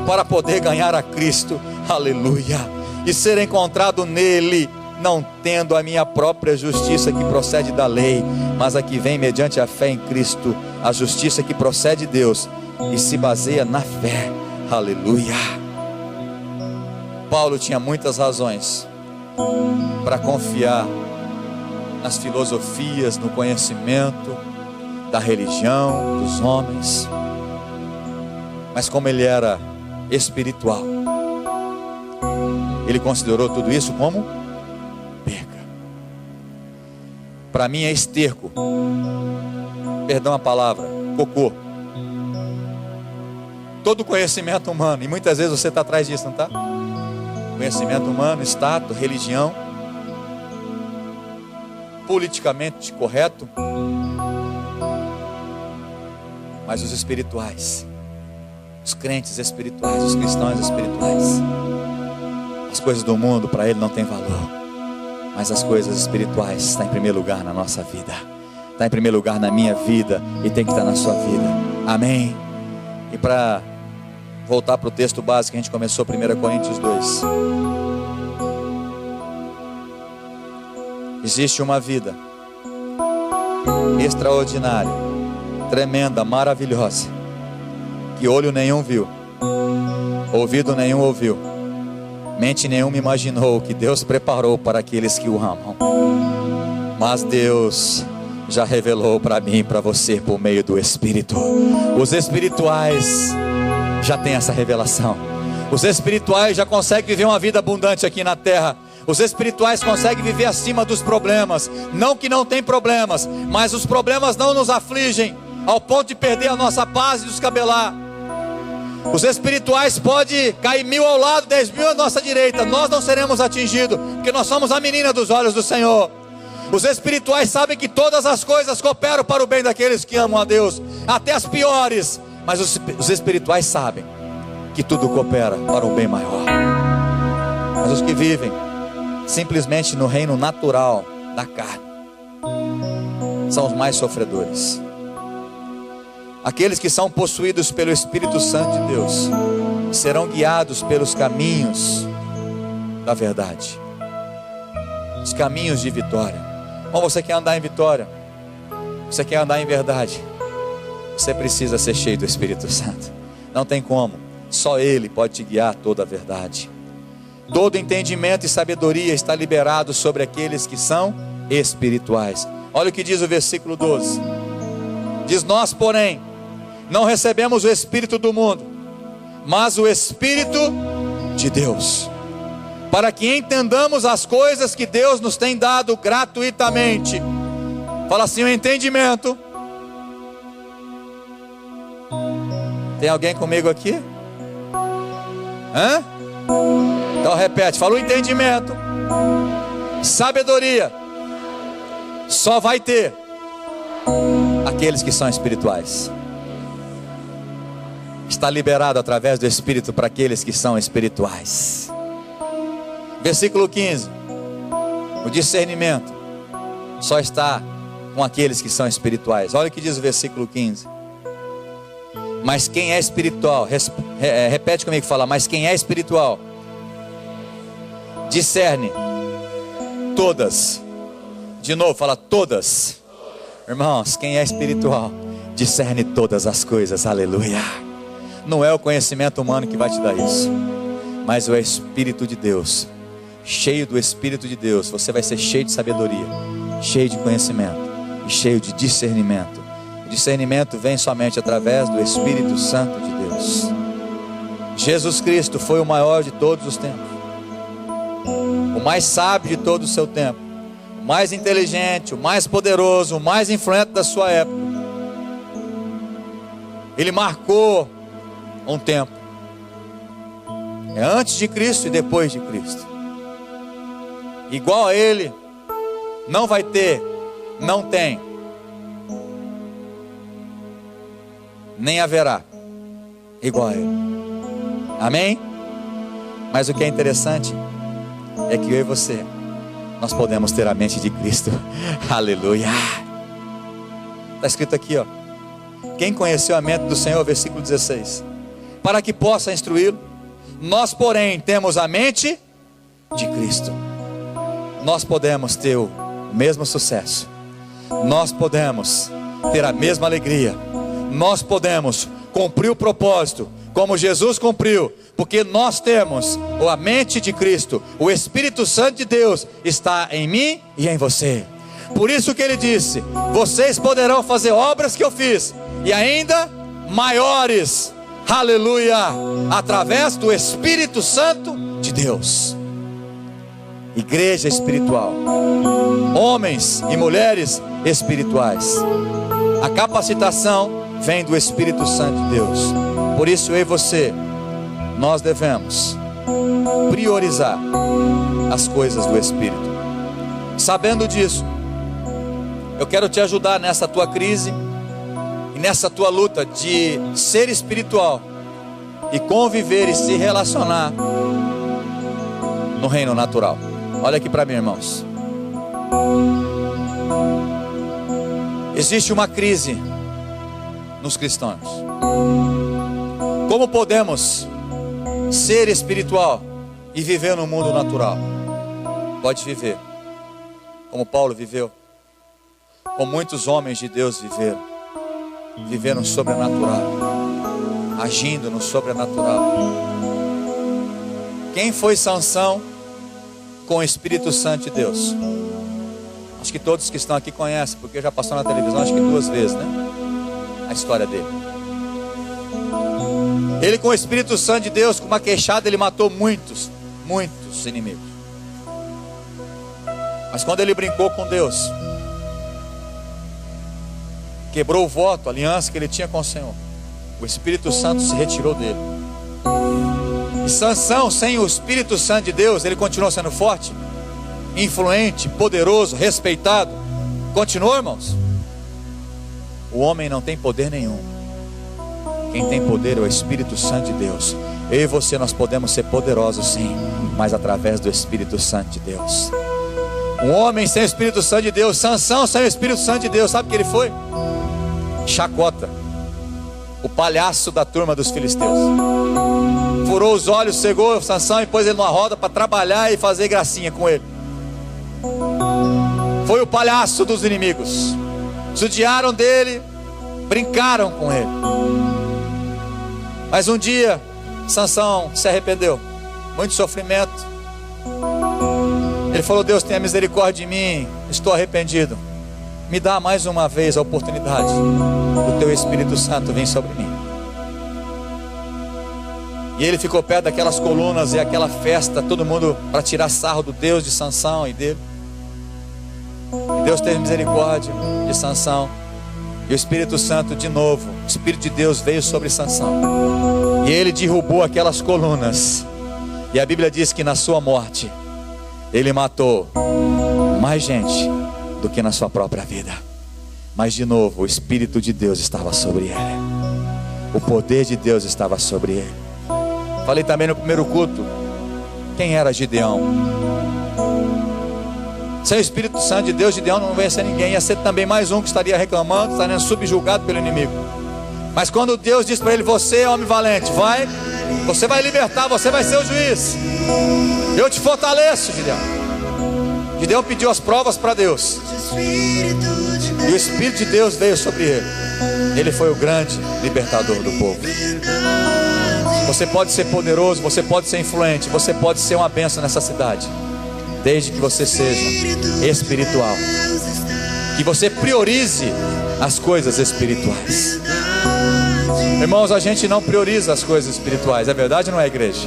para poder ganhar a Cristo, aleluia, e ser encontrado nele, não tendo a minha própria justiça que procede da lei, mas a que vem mediante a fé em Cristo, a justiça que procede de Deus, e se baseia na fé, aleluia. Paulo tinha muitas razões para confiar nas filosofias, no conhecimento da religião, dos homens, mas como ele era espiritual, ele considerou tudo isso como perca. Para mim é esterco, perdão a palavra, cocô. Todo conhecimento humano, e muitas vezes você está atrás disso, não está? Conhecimento humano, status, religião, politicamente correto, mas os espirituais, os crentes espirituais, os cristãos espirituais, as coisas do mundo para ele não tem valor, mas as coisas espirituais estão em primeiro lugar na nossa vida, está em primeiro lugar na minha vida e tem que estar na sua vida, amém? E para voltar para o texto básico que a gente começou, 1 Coríntios 2, existe uma vida extraordinária, tremenda, maravilhosa, que olho nenhum viu, ouvido nenhum ouviu, mente nenhuma imaginou, que Deus preparou para aqueles que o amam. Mas Deus já revelou para mim e para você por meio do Espírito. Os espirituais já têm essa revelação. Os espirituais já conseguem viver uma vida abundante aqui na terra. Os espirituais conseguem viver acima dos problemas. Não que não tem problemas, mas os problemas não nos afligem ao ponto de perder a nossa paz e descabelar. Os espirituais podem cair 1000 ao lado, 10.000 à nossa direita, nós não seremos atingidos, porque nós somos a menina dos olhos do Senhor. Os espirituais sabem que todas as coisas cooperam para o bem daqueles que amam a Deus, até as piores. Mas os espirituais sabem que tudo coopera para um bem maior. Mas os que vivem simplesmente no reino natural da carne são os mais sofredores. Aqueles que são possuídos pelo Espírito Santo de Deus serão guiados pelos caminhos da verdade, os caminhos de vitória. Bom, você quer andar em vitória, você quer andar em verdade, você precisa ser cheio do Espírito Santo. Não tem como, só Ele pode te guiar a toda a verdade. Todo entendimento e sabedoria está liberado sobre aqueles que são espirituais. Olha o que diz o versículo 12. Diz: nós, porém, não recebemos o Espírito do mundo, mas o Espírito de Deus. para que entendamos as coisas que Deus nos tem dado gratuitamente. Fala assim, o entendimento. Tem alguém comigo aqui? Hã? Então repete, fala o entendimento. Sabedoria só vai ter aqueles que são espirituais. Está liberado através do Espírito para aqueles que são espirituais. Versículo 15. O discernimento só está com aqueles que são espirituais. Olha o que diz o versículo 15. Mas quem é espiritual, repete comigo, fala, mas quem é espiritual discerne todas. De novo, fala todas. Irmãos, quem é espiritual discerne todas as coisas, aleluia. Não é o conhecimento humano que vai te dar isso, mas o Espírito de Deus. Cheio do Espírito de Deus, você vai ser cheio de sabedoria, cheio de conhecimento e cheio de discernimento. O discernimento vem somente através do Espírito Santo de Deus. Jesus Cristo foi o maior de todos os tempos, o mais sábio de todo o seu tempo, o mais inteligente, o mais poderoso, o mais influente da sua época. Ele marcou um tempo. É antes de Cristo e depois de Cristo. Igual a Ele não vai ter, não tem, nem haverá igual a Ele. Amém? Mas o que é interessante é que eu e você, nós podemos ter a mente de Cristo. Aleluia. Está escrito aqui, ó. Quem conheceu a mente do Senhor, versículo 16, para que possa instruí-lo. Nós, porém, temos a mente de Cristo. Nós podemos ter o mesmo sucesso, nós podemos ter a mesma alegria, nós podemos cumprir o propósito como Jesus cumpriu, porque nós temos a mente de Cristo. O Espírito Santo de Deus está em mim e em você. Por isso que Ele disse, vocês poderão fazer obras que eu fiz, e ainda maiores, aleluia, através do Espírito Santo de Deus. Igreja espiritual, homens e mulheres espirituais. A capacitação vem do Espírito Santo de Deus. Por isso eu e você, nós devemos priorizar as coisas do Espírito. Sabendo disso, eu quero te ajudar nessa tua crise e nessa tua luta de ser espiritual e conviver e se relacionar no reino natural. Olha aqui para mim, irmãos. Existe uma crise nos cristãos. Como podemos ser espiritual e viver no mundo natural? Pode viver como Paulo viveu, como muitos homens de Deus viveram. Viver no sobrenatural, agindo no sobrenatural. Quem foi Sansão com o Espírito Santo de Deus? Acho que todos que estão aqui conhecem, porque já passou na televisão acho que 2 vezes, né? A história dele. Ele com o Espírito Santo de Deus, com uma queixada, ele matou muitos inimigos. Mas quando ele brincou com Deus, quebrou o voto, a aliança que ele tinha com o Senhor, o Espírito Santo se retirou dele. E Sansão, sem o Espírito Santo de Deus, ele continuou sendo forte, influente, poderoso, respeitado. Continuou, irmãos? O homem não tem poder nenhum. Quem tem poder é o Espírito Santo de Deus. Eu e você, nós podemos ser poderosos sim, mas através do Espírito Santo de Deus. Um homem sem o Espírito Santo de Deus, Sansão sem o Espírito Santo de Deus, sabe o que ele foi? Chacota, o palhaço da turma dos filisteus. Furou os olhos, cegou Sansão e pôs ele numa roda para trabalhar e fazer gracinha com ele. Foi o palhaço dos inimigos. Judiaram dele, brincaram com ele. Mas um dia Sansão se arrependeu, muito sofrimento. Ele falou: Deus, tenha misericórdia de mim, estou arrependido. Me dá mais uma vez a oportunidade do teu Espírito Santo vir sobre mim. E ele ficou perto daquelas colunas e aquela festa, todo mundo para tirar sarro do Deus de Sansão e dele. E Deus teve misericórdia de Sansão. E o Espírito Santo de novo, o Espírito de Deus veio sobre Sansão. E ele derrubou aquelas colunas. E a Bíblia diz que na sua morte ele matou mais gente do que na sua própria vida. Mas de novo o Espírito de Deus estava sobre ele. O poder de Deus estava sobre ele. Falei também no primeiro culto, quem era Gideão? Sem o Espírito Santo de Deus, Gideão não ia ser ninguém. Ia ser também mais um que estaria reclamando, estaria subjugado pelo inimigo. Mas quando Deus disse para ele: você é homem valente, vai, você vai libertar, você vai ser o juiz. Eu te fortaleço, Gideão. Gideão pediu as provas para Deus. E o Espírito de Deus veio sobre ele. Ele foi o grande libertador do povo. Você pode ser poderoso, você pode ser influente, você pode ser uma bênção nessa cidade, desde que você seja espiritual. Que você priorize as coisas espirituais. Irmãos, a gente não prioriza as coisas espirituais, é verdade ou não é, igreja?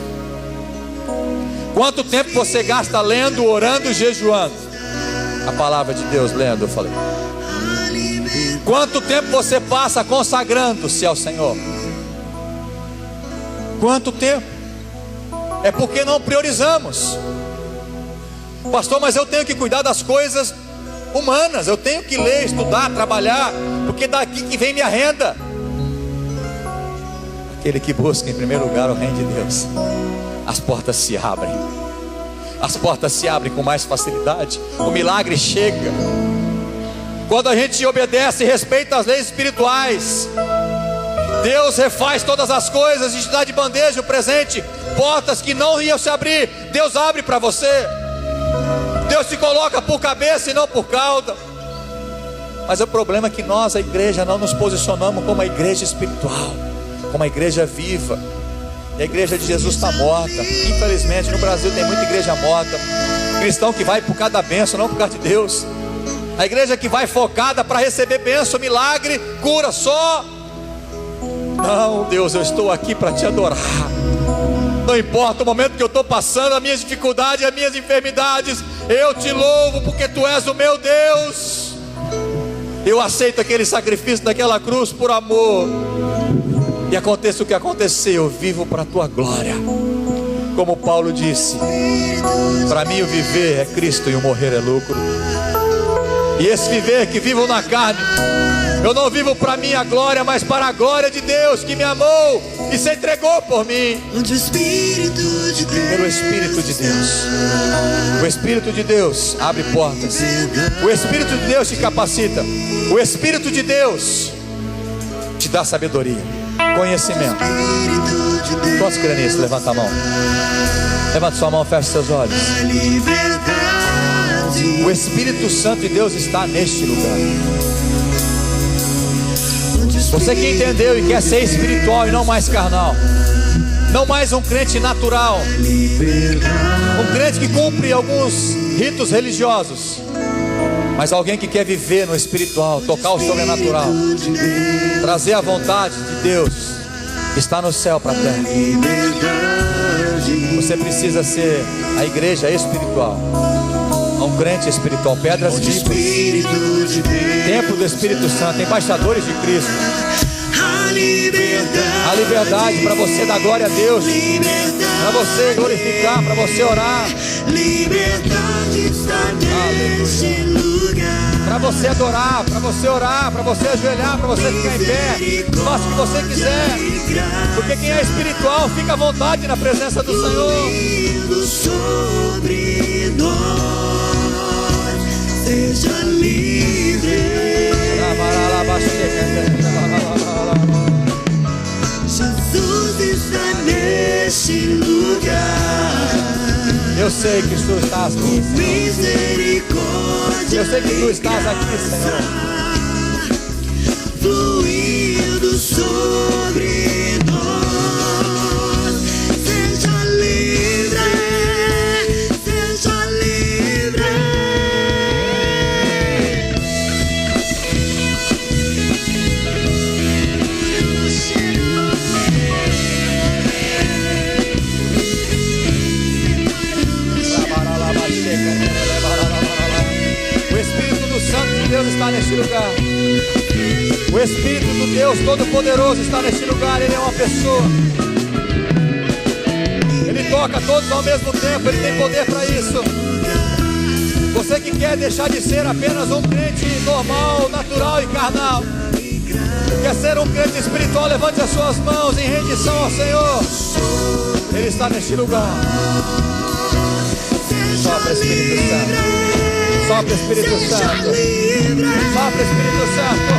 Quanto tempo você gasta lendo, orando, jejuando a palavra de Deus, lendo, eu falei. Quanto tempo você passa consagrando-se ao Senhor? Quanto tempo? É porque não priorizamos. Pastor, mas eu tenho que cuidar das coisas humanas. Eu tenho que ler, estudar, trabalhar, porque daqui que vem minha renda. Aquele que busca em primeiro lugar o reino de Deus, as portas se abrem. As portas se abrem com mais facilidade. O milagre chega quando a gente obedece e respeita as leis espirituais. Deus refaz todas as coisas e te dá de bandeja o presente. Portas que não iam se abrir, Deus abre para você. Deus te coloca por cabeça e não por cauda. Mas o problema é que nós, a igreja, não nos posicionamos como a igreja espiritual, como a igreja viva. E a igreja de Jesus está morta. Infelizmente no Brasil tem muita igreja morta. Cristão que vai por causa da bênção, não por causa de Deus. A igreja que vai focada para receber bênção, milagre, cura só. Não, Deus, eu estou aqui para te adorar. Não importa o momento que eu estou passando, as minhas dificuldades, as minhas enfermidades, eu te louvo porque tu és o meu Deus. Eu aceito aquele sacrifício daquela cruz por amor. E aconteça o que acontecer, eu vivo para a tua glória. Como Paulo disse: para mim o viver é Cristo e o morrer é lucro. E esse viver que vivo na carne, eu não vivo para minha glória, mas para a glória de Deus que me amou e se entregou por mim. Pelo Espírito de Deus. O Espírito de Deus abre portas. O Espírito de Deus te capacita. O Espírito de Deus te dá sabedoria, conhecimento. Quantos creem nisso? Levanta a mão. Levanta sua mão, feche seus olhos. O Espírito Santo de Deus está neste lugar. Você que entendeu e quer ser espiritual e não mais carnal, não mais um crente natural, um crente que cumpre alguns ritos religiosos, mas alguém que quer viver no espiritual, tocar o sobrenatural, trazer a vontade de Deus que está no céu para a terra. Você precisa ser a igreja espiritual, um crente espiritual, pedras vivas, templo do Espírito Santo, embaixadores de Cristo. A liberdade para você dar glória a Deus, para você glorificar, para você orar, para você adorar, para você orar, para você ajoelhar, para você ficar em pé. Faça o que você quiser, porque quem é espiritual fica à vontade na presença do Senhor. Seja livre. Jesus está neste lugar. Eu sei que tu estás aqui, Misericórdia. eu sei que tu estás aqui, Senhor. Fluindo sobre nós. Seja livre. Seja livre. Deus Todo-Poderoso está neste lugar. Ele é uma pessoa. Ele toca todos ao mesmo tempo. Ele tem poder para isso. Você que quer deixar de ser apenas um crente normal, natural e carnal, quer ser um crente espiritual, levante as suas mãos em rendição ao Senhor. Ele está neste lugar. Sopra, Espírito Santo. Sopra, Espírito Santo. Sopra, Espírito Santo.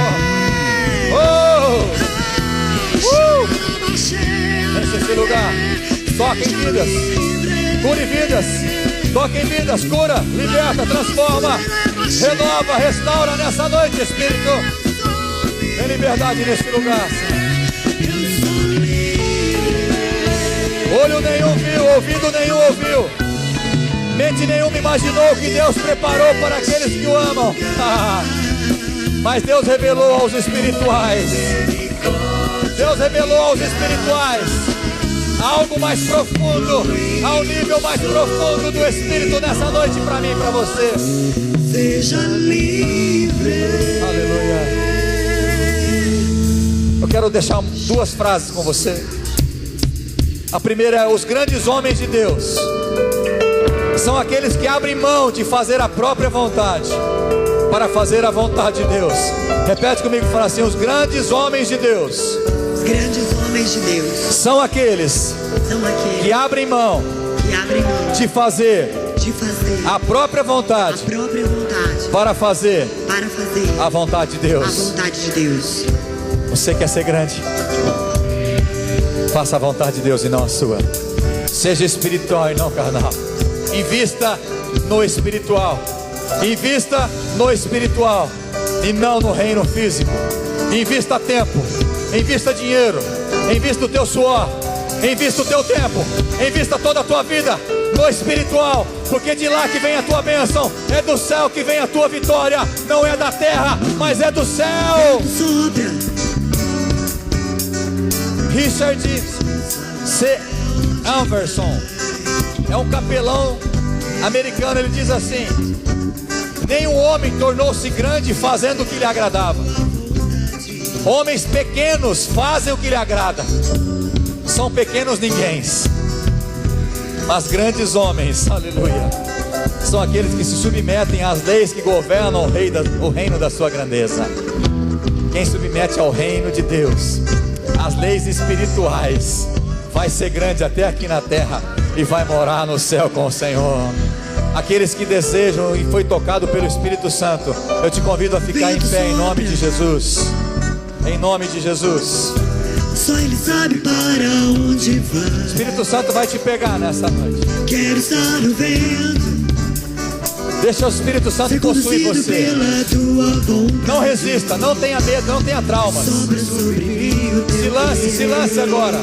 Enche esse lugar. Toque em vidas. Cure vidas. Toque em vidas. Cura, liberta, transforma, renova, restaura nessa noite, Espírito. Tem liberdade nesse lugar, Senhor. Olho nenhum viu, ouvido nenhum ouviu, mente nenhuma imaginou o que Deus preparou para aqueles que o amam. Mas Deus revelou aos espirituais. Deus revelou aos espirituais algo mais profundo, ao nível mais profundo do Espírito nessa noite para mim e para você. Seja livre. Aleluia. Eu quero deixar duas frases com você. A primeira é: os grandes homens de Deus são aqueles que abrem mão de fazer a própria vontade para fazer a vontade de Deus. Repete comigo, fala assim: os grandes homens de Deus. Os grandes homens de Deus São aqueles que abrem mão de fazer a própria vontade para fazer a vontade de Deus. Você quer ser grande? Faça a vontade de Deus e não a sua. Seja espiritual e não carnal. Invista no espiritual. Invista no espiritual e não no reino físico. Invista tempo, invista dinheiro, invista o teu suor, invista o teu tempo, invista toda a tua vida no espiritual, porque de lá que vem a tua bênção, é do céu que vem a tua vitória, não é da terra, mas é do céu. Richard C. Anderson é um capelão americano. Ele diz assim: nenhum homem tornou-se grande fazendo o que lhe agradava. Homens pequenos fazem o que lhe agrada. São pequenos ninguéms. Mas grandes homens, aleluia, são aqueles que se submetem às leis que governam o reino da sua grandeza. Quem submete ao reino de Deus, as leis espirituais, vai ser grande até aqui na terra e vai morar no céu com o Senhor. Aqueles que desejam e foi tocado pelo Espírito Santo, eu te convido a ficar em pé em nome de Jesus. Em nome de Jesus. Só Ele sabe para onde vai. O Espírito Santo vai te pegar nessa noite. Quero estar no vento. Deixa o Espírito Santo possuir você. Não resista, não tenha medo, não tenha traumas. Se lance agora.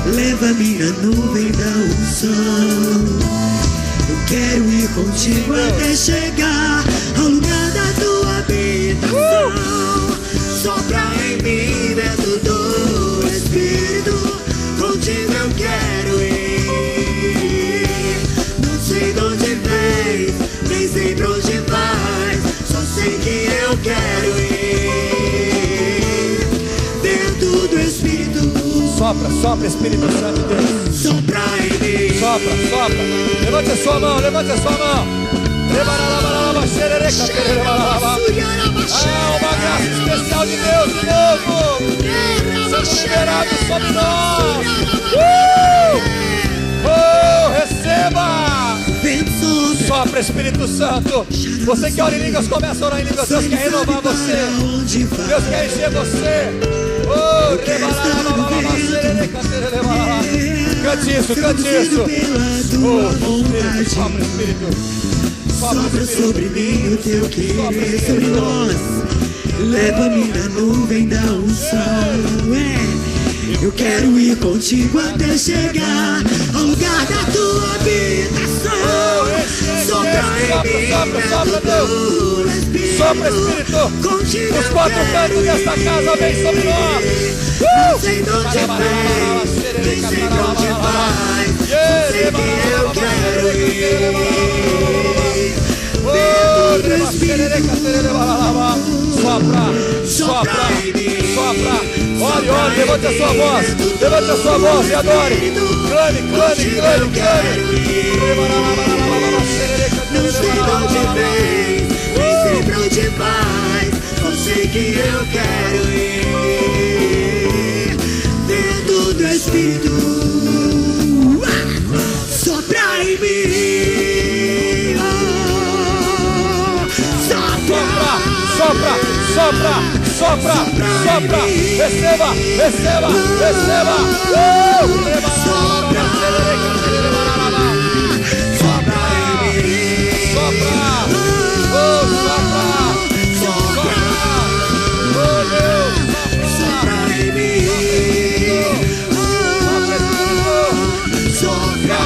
Leva-me na nuvem da unção. Eu quero ir contigo até chegar ao lugar da tua habitação. Sopra em mim dentro do Espírito. Contigo eu quero ir. Não sei de onde vem, nem sei pra onde vai. Só sei que eu quero ir dentro do Espírito. Sopra, sopra, Espírito Santo de Deus. Sopra em mim. Sopra, sopra. Levante a sua mão, levante a sua mão. Uma graça especial de Deus de novo sendo liberado sobre nós. Receba. Sopra, Espírito Santo. Você que ora em línguas, começa a orar em línguas. Deus quer renovar você. Deus quer encher você. Cante isso, cante isso. Sopra, Espírito. Sopra sobre mim o teu querer, sobre nós. Leva-me na nuvem da unção. Eu quero ir contigo até chegar ao lugar da tua habitação. Sopra em mim, sopra, Espírito. Os quatro cantos desta casa vem sobre nós. Não sei de onde vem, nem sei pra onde vai. Sei que eu quero ir. Dentro do Espírito. Sopra, sopra, sopra. Ore, ore, levante a sua voz. Levante a sua voz e adore. Clame, clame, clame, clame. Não sei pra onde vem, nem sei pra onde vais. Só sei que eu quero ir dentro do Espírito. Sopra em mim. Sopra, Sopra, sopra, sopra, sopra. Receba, receba, receba. Sopra, sopra em mim. Sopra, oh, sopra, sopra, oh Deus, Sopra em mim. Sopra.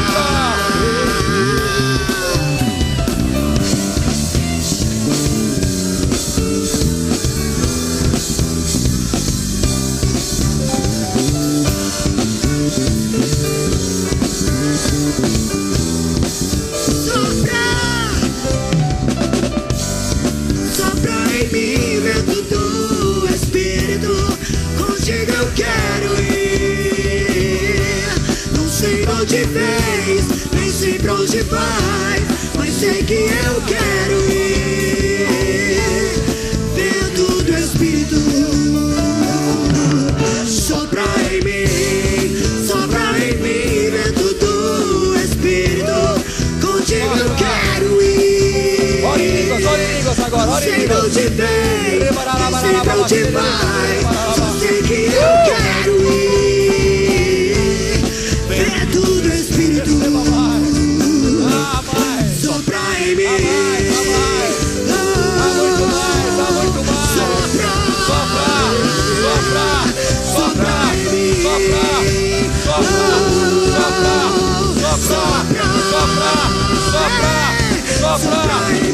Sopra em mim, vento do Espírito. Contigo eu quero ir. Não sei onde vens, nem sei pra onde vais, mas sei que eu quero ir dentro do Espírito. Sopra em mim, vento do Espírito. Contigo eu quero ir. ore em línguas agora, ore em Sei línguas. onde vem, sei pra onde vai. Só sei que eu quero ir dentro do Espírito. Sopra em mim. Sopra, Sopra, sopra, sopra, em mim. sopra, sopra, sopra, sopra, sopra, sopra, sopra. Sopra, sopra em mim.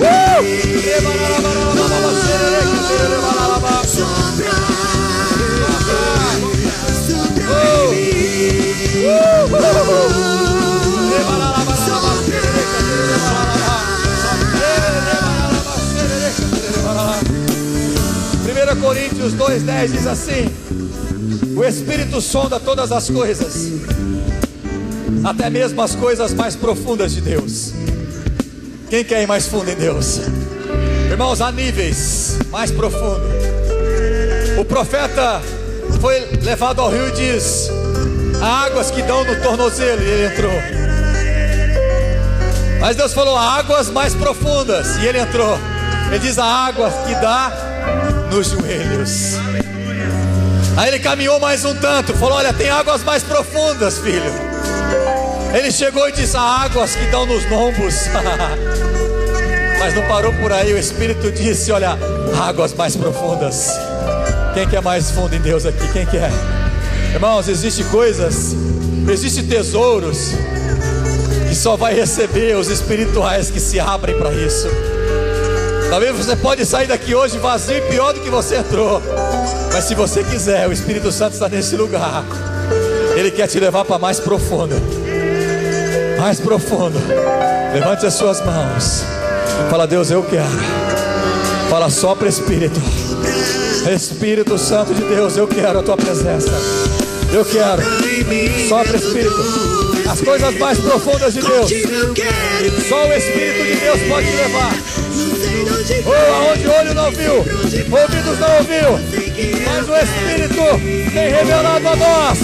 Sopra. 1 Coríntios 2:10 diz assim: o Espírito sonda todas as coisas, até mesmo as coisas mais profundas de Deus. Quem quer ir mais fundo em Deus? Irmãos, há níveis mais profundos. O profeta foi levado ao rio e diz: há águas que dão no tornozelo, e ele entrou. Mas Deus falou: há águas mais profundas, e ele entrou. Ele diz: há águas que dá nos joelhos. Aí ele caminhou mais um tanto, falou: olha, tem águas mais profundas, filho. Ele chegou e disse: há águas que dão nos lombos. Mas não parou por aí. O Espírito disse: olha, águas mais profundas. Quem quer mais fundo em Deus aqui? Quem quer? Irmãos, existem coisas, existem tesouros que só vai receber os espirituais que se abrem para isso. Talvez você pode sair daqui hoje vazio e pior do que você entrou. Mas se você quiser, o Espírito Santo está nesse lugar. Ele quer te levar para mais profundo. Mais profundo. Levante as suas mãos. Fala: Deus, eu quero. Fala: sopra, Espírito. Espírito Santo de Deus, eu quero a tua presença. Eu quero. Sopra, Espírito. As coisas mais profundas de Deus, só o Espírito de Deus pode te levar. Aonde o olho não viu, ouvidos não ouviu, mas o Espírito tem revelado a nós.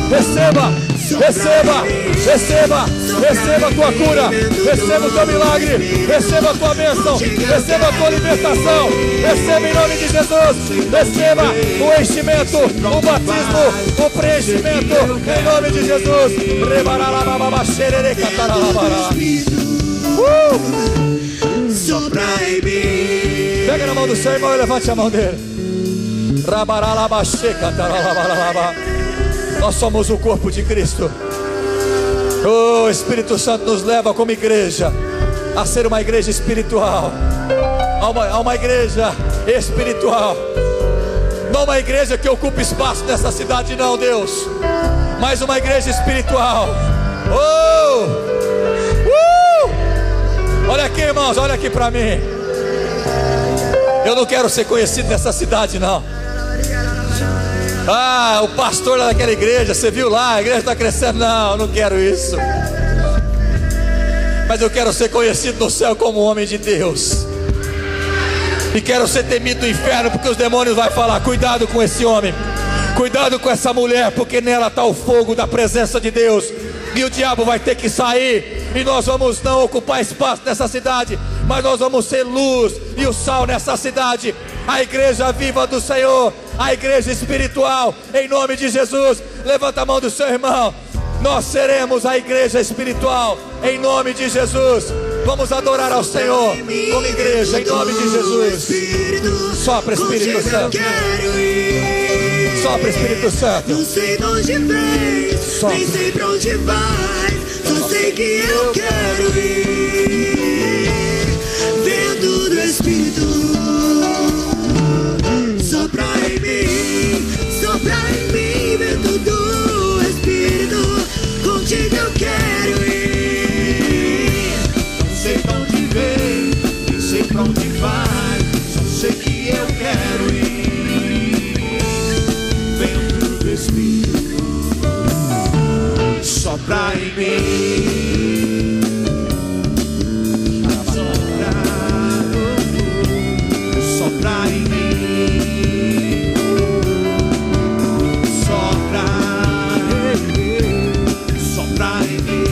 Receba, receba, receba, receba a tua cura, receba o teu milagre, receba a tua bênção, receba a tua libertação, receba em nome de Jesus, receba o enchimento, o batismo, o preenchimento em nome de Jesus. Sopra em mim. Pega na mão do seu irmão e levante a mão dele. Nós somos o corpo de Cristo. O Espírito Santo nos leva como igreja a ser uma igreja espiritual, a uma igreja espiritual. Não uma igreja que ocupa espaço nessa cidade, não, Deus, mas uma igreja espiritual. Olha aqui, irmãos, olha aqui para mim. Eu não quero ser conhecido nessa cidade, não. Ah, o pastor lá daquela igreja, você viu lá, a igreja está crescendo. Não, eu não quero isso. Mas eu quero ser conhecido no céu como homem de Deus. E quero ser temido do inferno, porque os demônios vão falar: cuidado com esse homem, cuidado com essa mulher, porque nela está o fogo da presença de Deus. E o diabo vai ter que sair, e nós vamos não ocupar espaço nessa cidade, mas nós vamos ser luz e o sal nessa cidade. A igreja viva do Senhor, a igreja espiritual, em nome de Jesus. Levanta a mão do seu irmão. Nós seremos a igreja espiritual, em nome de Jesus. Vamos adorar ao Senhor como igreja, em nome de Jesus. Sopra, Espírito Santo. Sopra, Espírito Santo. Não sei de onde vem, nem sei pra onde vai, só sei que eu quero ir. Vento do Espírito, sopra em mim, vento do Espírito, contigo eu quero ir. Não sei pra onde vem, nem sei pra onde vai, só sei que eu quero ir. Vento do Espírito, sopra em mim. Sopra em mim. Sopra em mim. Sopra em mim.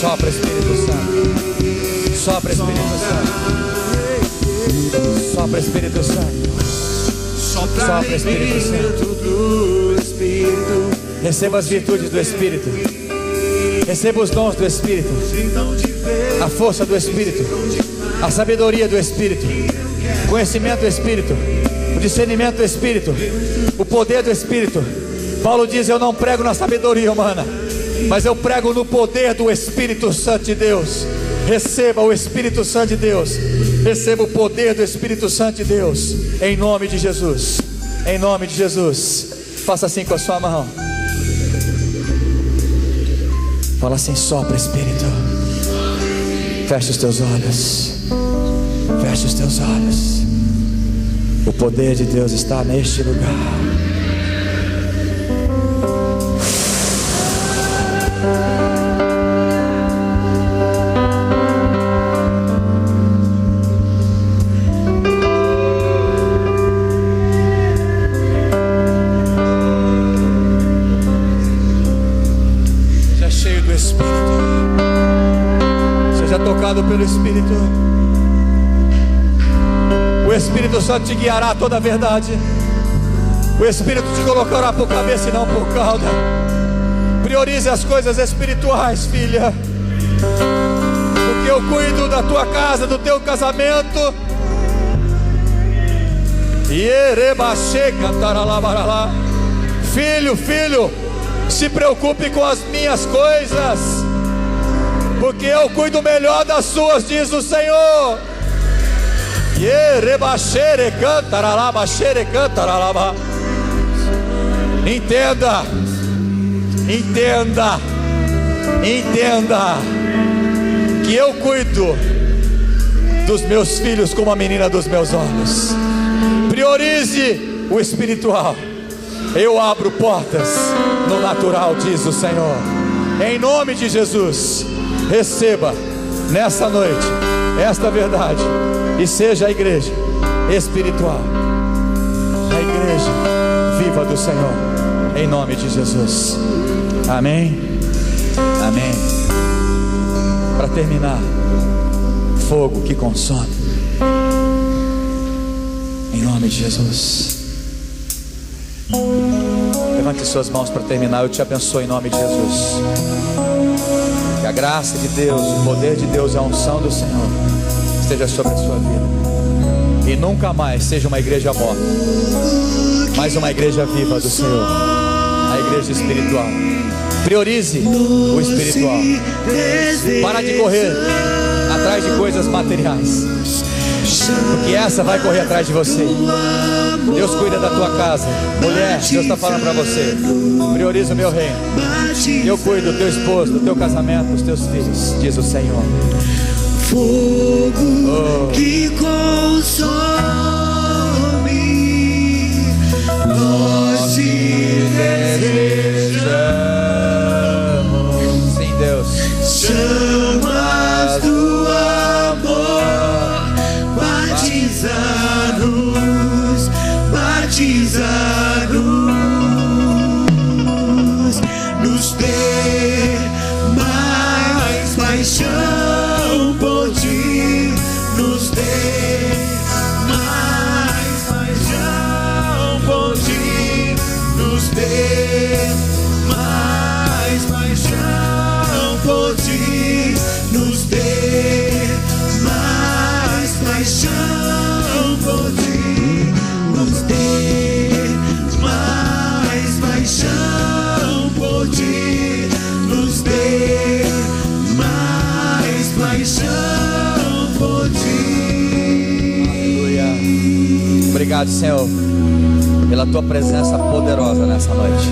Sopra, Espírito Santo. Sopra, Espírito Santo. Sopra, Espírito Santo. Sopra em mim, vento do Espírito. Receba as virtudes do Espírito. Receba os dons do Espírito. A força do Espírito. A sabedoria do Espírito. O conhecimento do Espírito. O discernimento do Espírito. O poder do Espírito. Paulo diz: eu não prego na sabedoria humana, mas eu prego no poder do Espírito Santo de Deus. Receba o Espírito Santo de Deus. Receba o poder do Espírito Santo de Deus, em nome de Jesus. Em nome de Jesus. Faça assim com a sua mão. Fala assim: sopra, Espírito. Fecha os teus olhos. Fecha os teus olhos. O poder de Deus está neste lugar. Pelo Espírito, o Espírito Santo te guiará a toda a verdade. O Espírito te colocará por cabeça e não por cauda. Priorize as coisas espirituais, filha, porque eu cuido da tua casa, do teu casamento. Filho, se preocupe com as minhas coisas, porque eu cuido melhor das suas, diz o Senhor. Entenda que eu cuido dos meus filhos como a menina dos meus olhos. Priorize o espiritual. Eu abro portas no natural, diz o Senhor. Em nome de Jesus, receba nessa noite esta verdade e seja a igreja espiritual, a igreja viva do Senhor, em nome de Jesus. Amém. Amém. Para terminar, fogo que consome, em nome de Jesus. Levante suas mãos para terminar. Eu te abençoo em nome de Jesus. Que a graça de Deus, o poder de Deus e a unção do Senhor esteja sobre a sua vida, e nunca mais seja uma igreja morta, mas uma igreja viva do Senhor, a igreja espiritual. Priorize o espiritual. Para de correr atrás de coisas materiais. porque essa vai correr atrás de você. Deus cuida da tua casa. Mulher, Deus está falando para você: prioriza o meu reino. Eu cuido do teu esposo, do teu casamento, dos teus filhos, diz o Senhor. Fogo que consome, nós te desejamos. Sim, Deus. Chamas do amor, batiza-nos, batiza-nos, nos dê mais paixão por ti, nos dê mais paixão por ti, nos dê mais paixão por ti, nos dê mais paixão por ti, nos dê mais paixão por ti, nos dê mais paixão por ti. Aleluia. Obrigado, Senhor, pela tua presença poderosa nessa noite.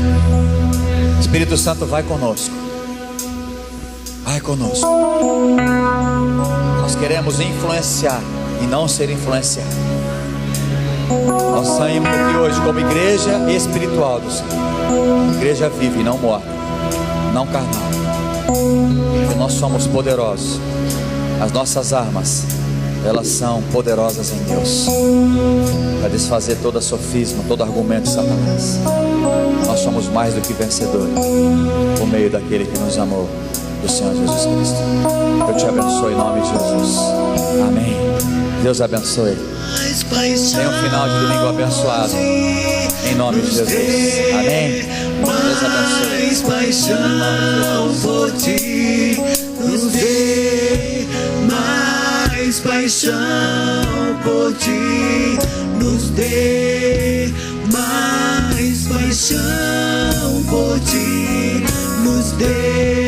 Espírito Santo, vai conosco. Vai conosco. Nós queremos influenciar e não ser influenciados. Nós saímos aqui hoje como igreja espiritual do Senhor, igreja viva e não morta, não carnal. E nós somos poderosos. As nossas armas, elas são poderosas em Deus para desfazer todo sofisma, todo argumento de Satanás. Nós somos mais do que vencedores por meio daquele que nos amou, do Senhor Jesus Cristo. Eu te abençoe em nome de Jesus. Amém. Deus abençoe. Tenha um final de domingo abençoado em nome de Jesus. Amém. Deus abençoe. Paixão por ti, nos dê mais paixão por ti, nos dê mais paixão por ti, nos dê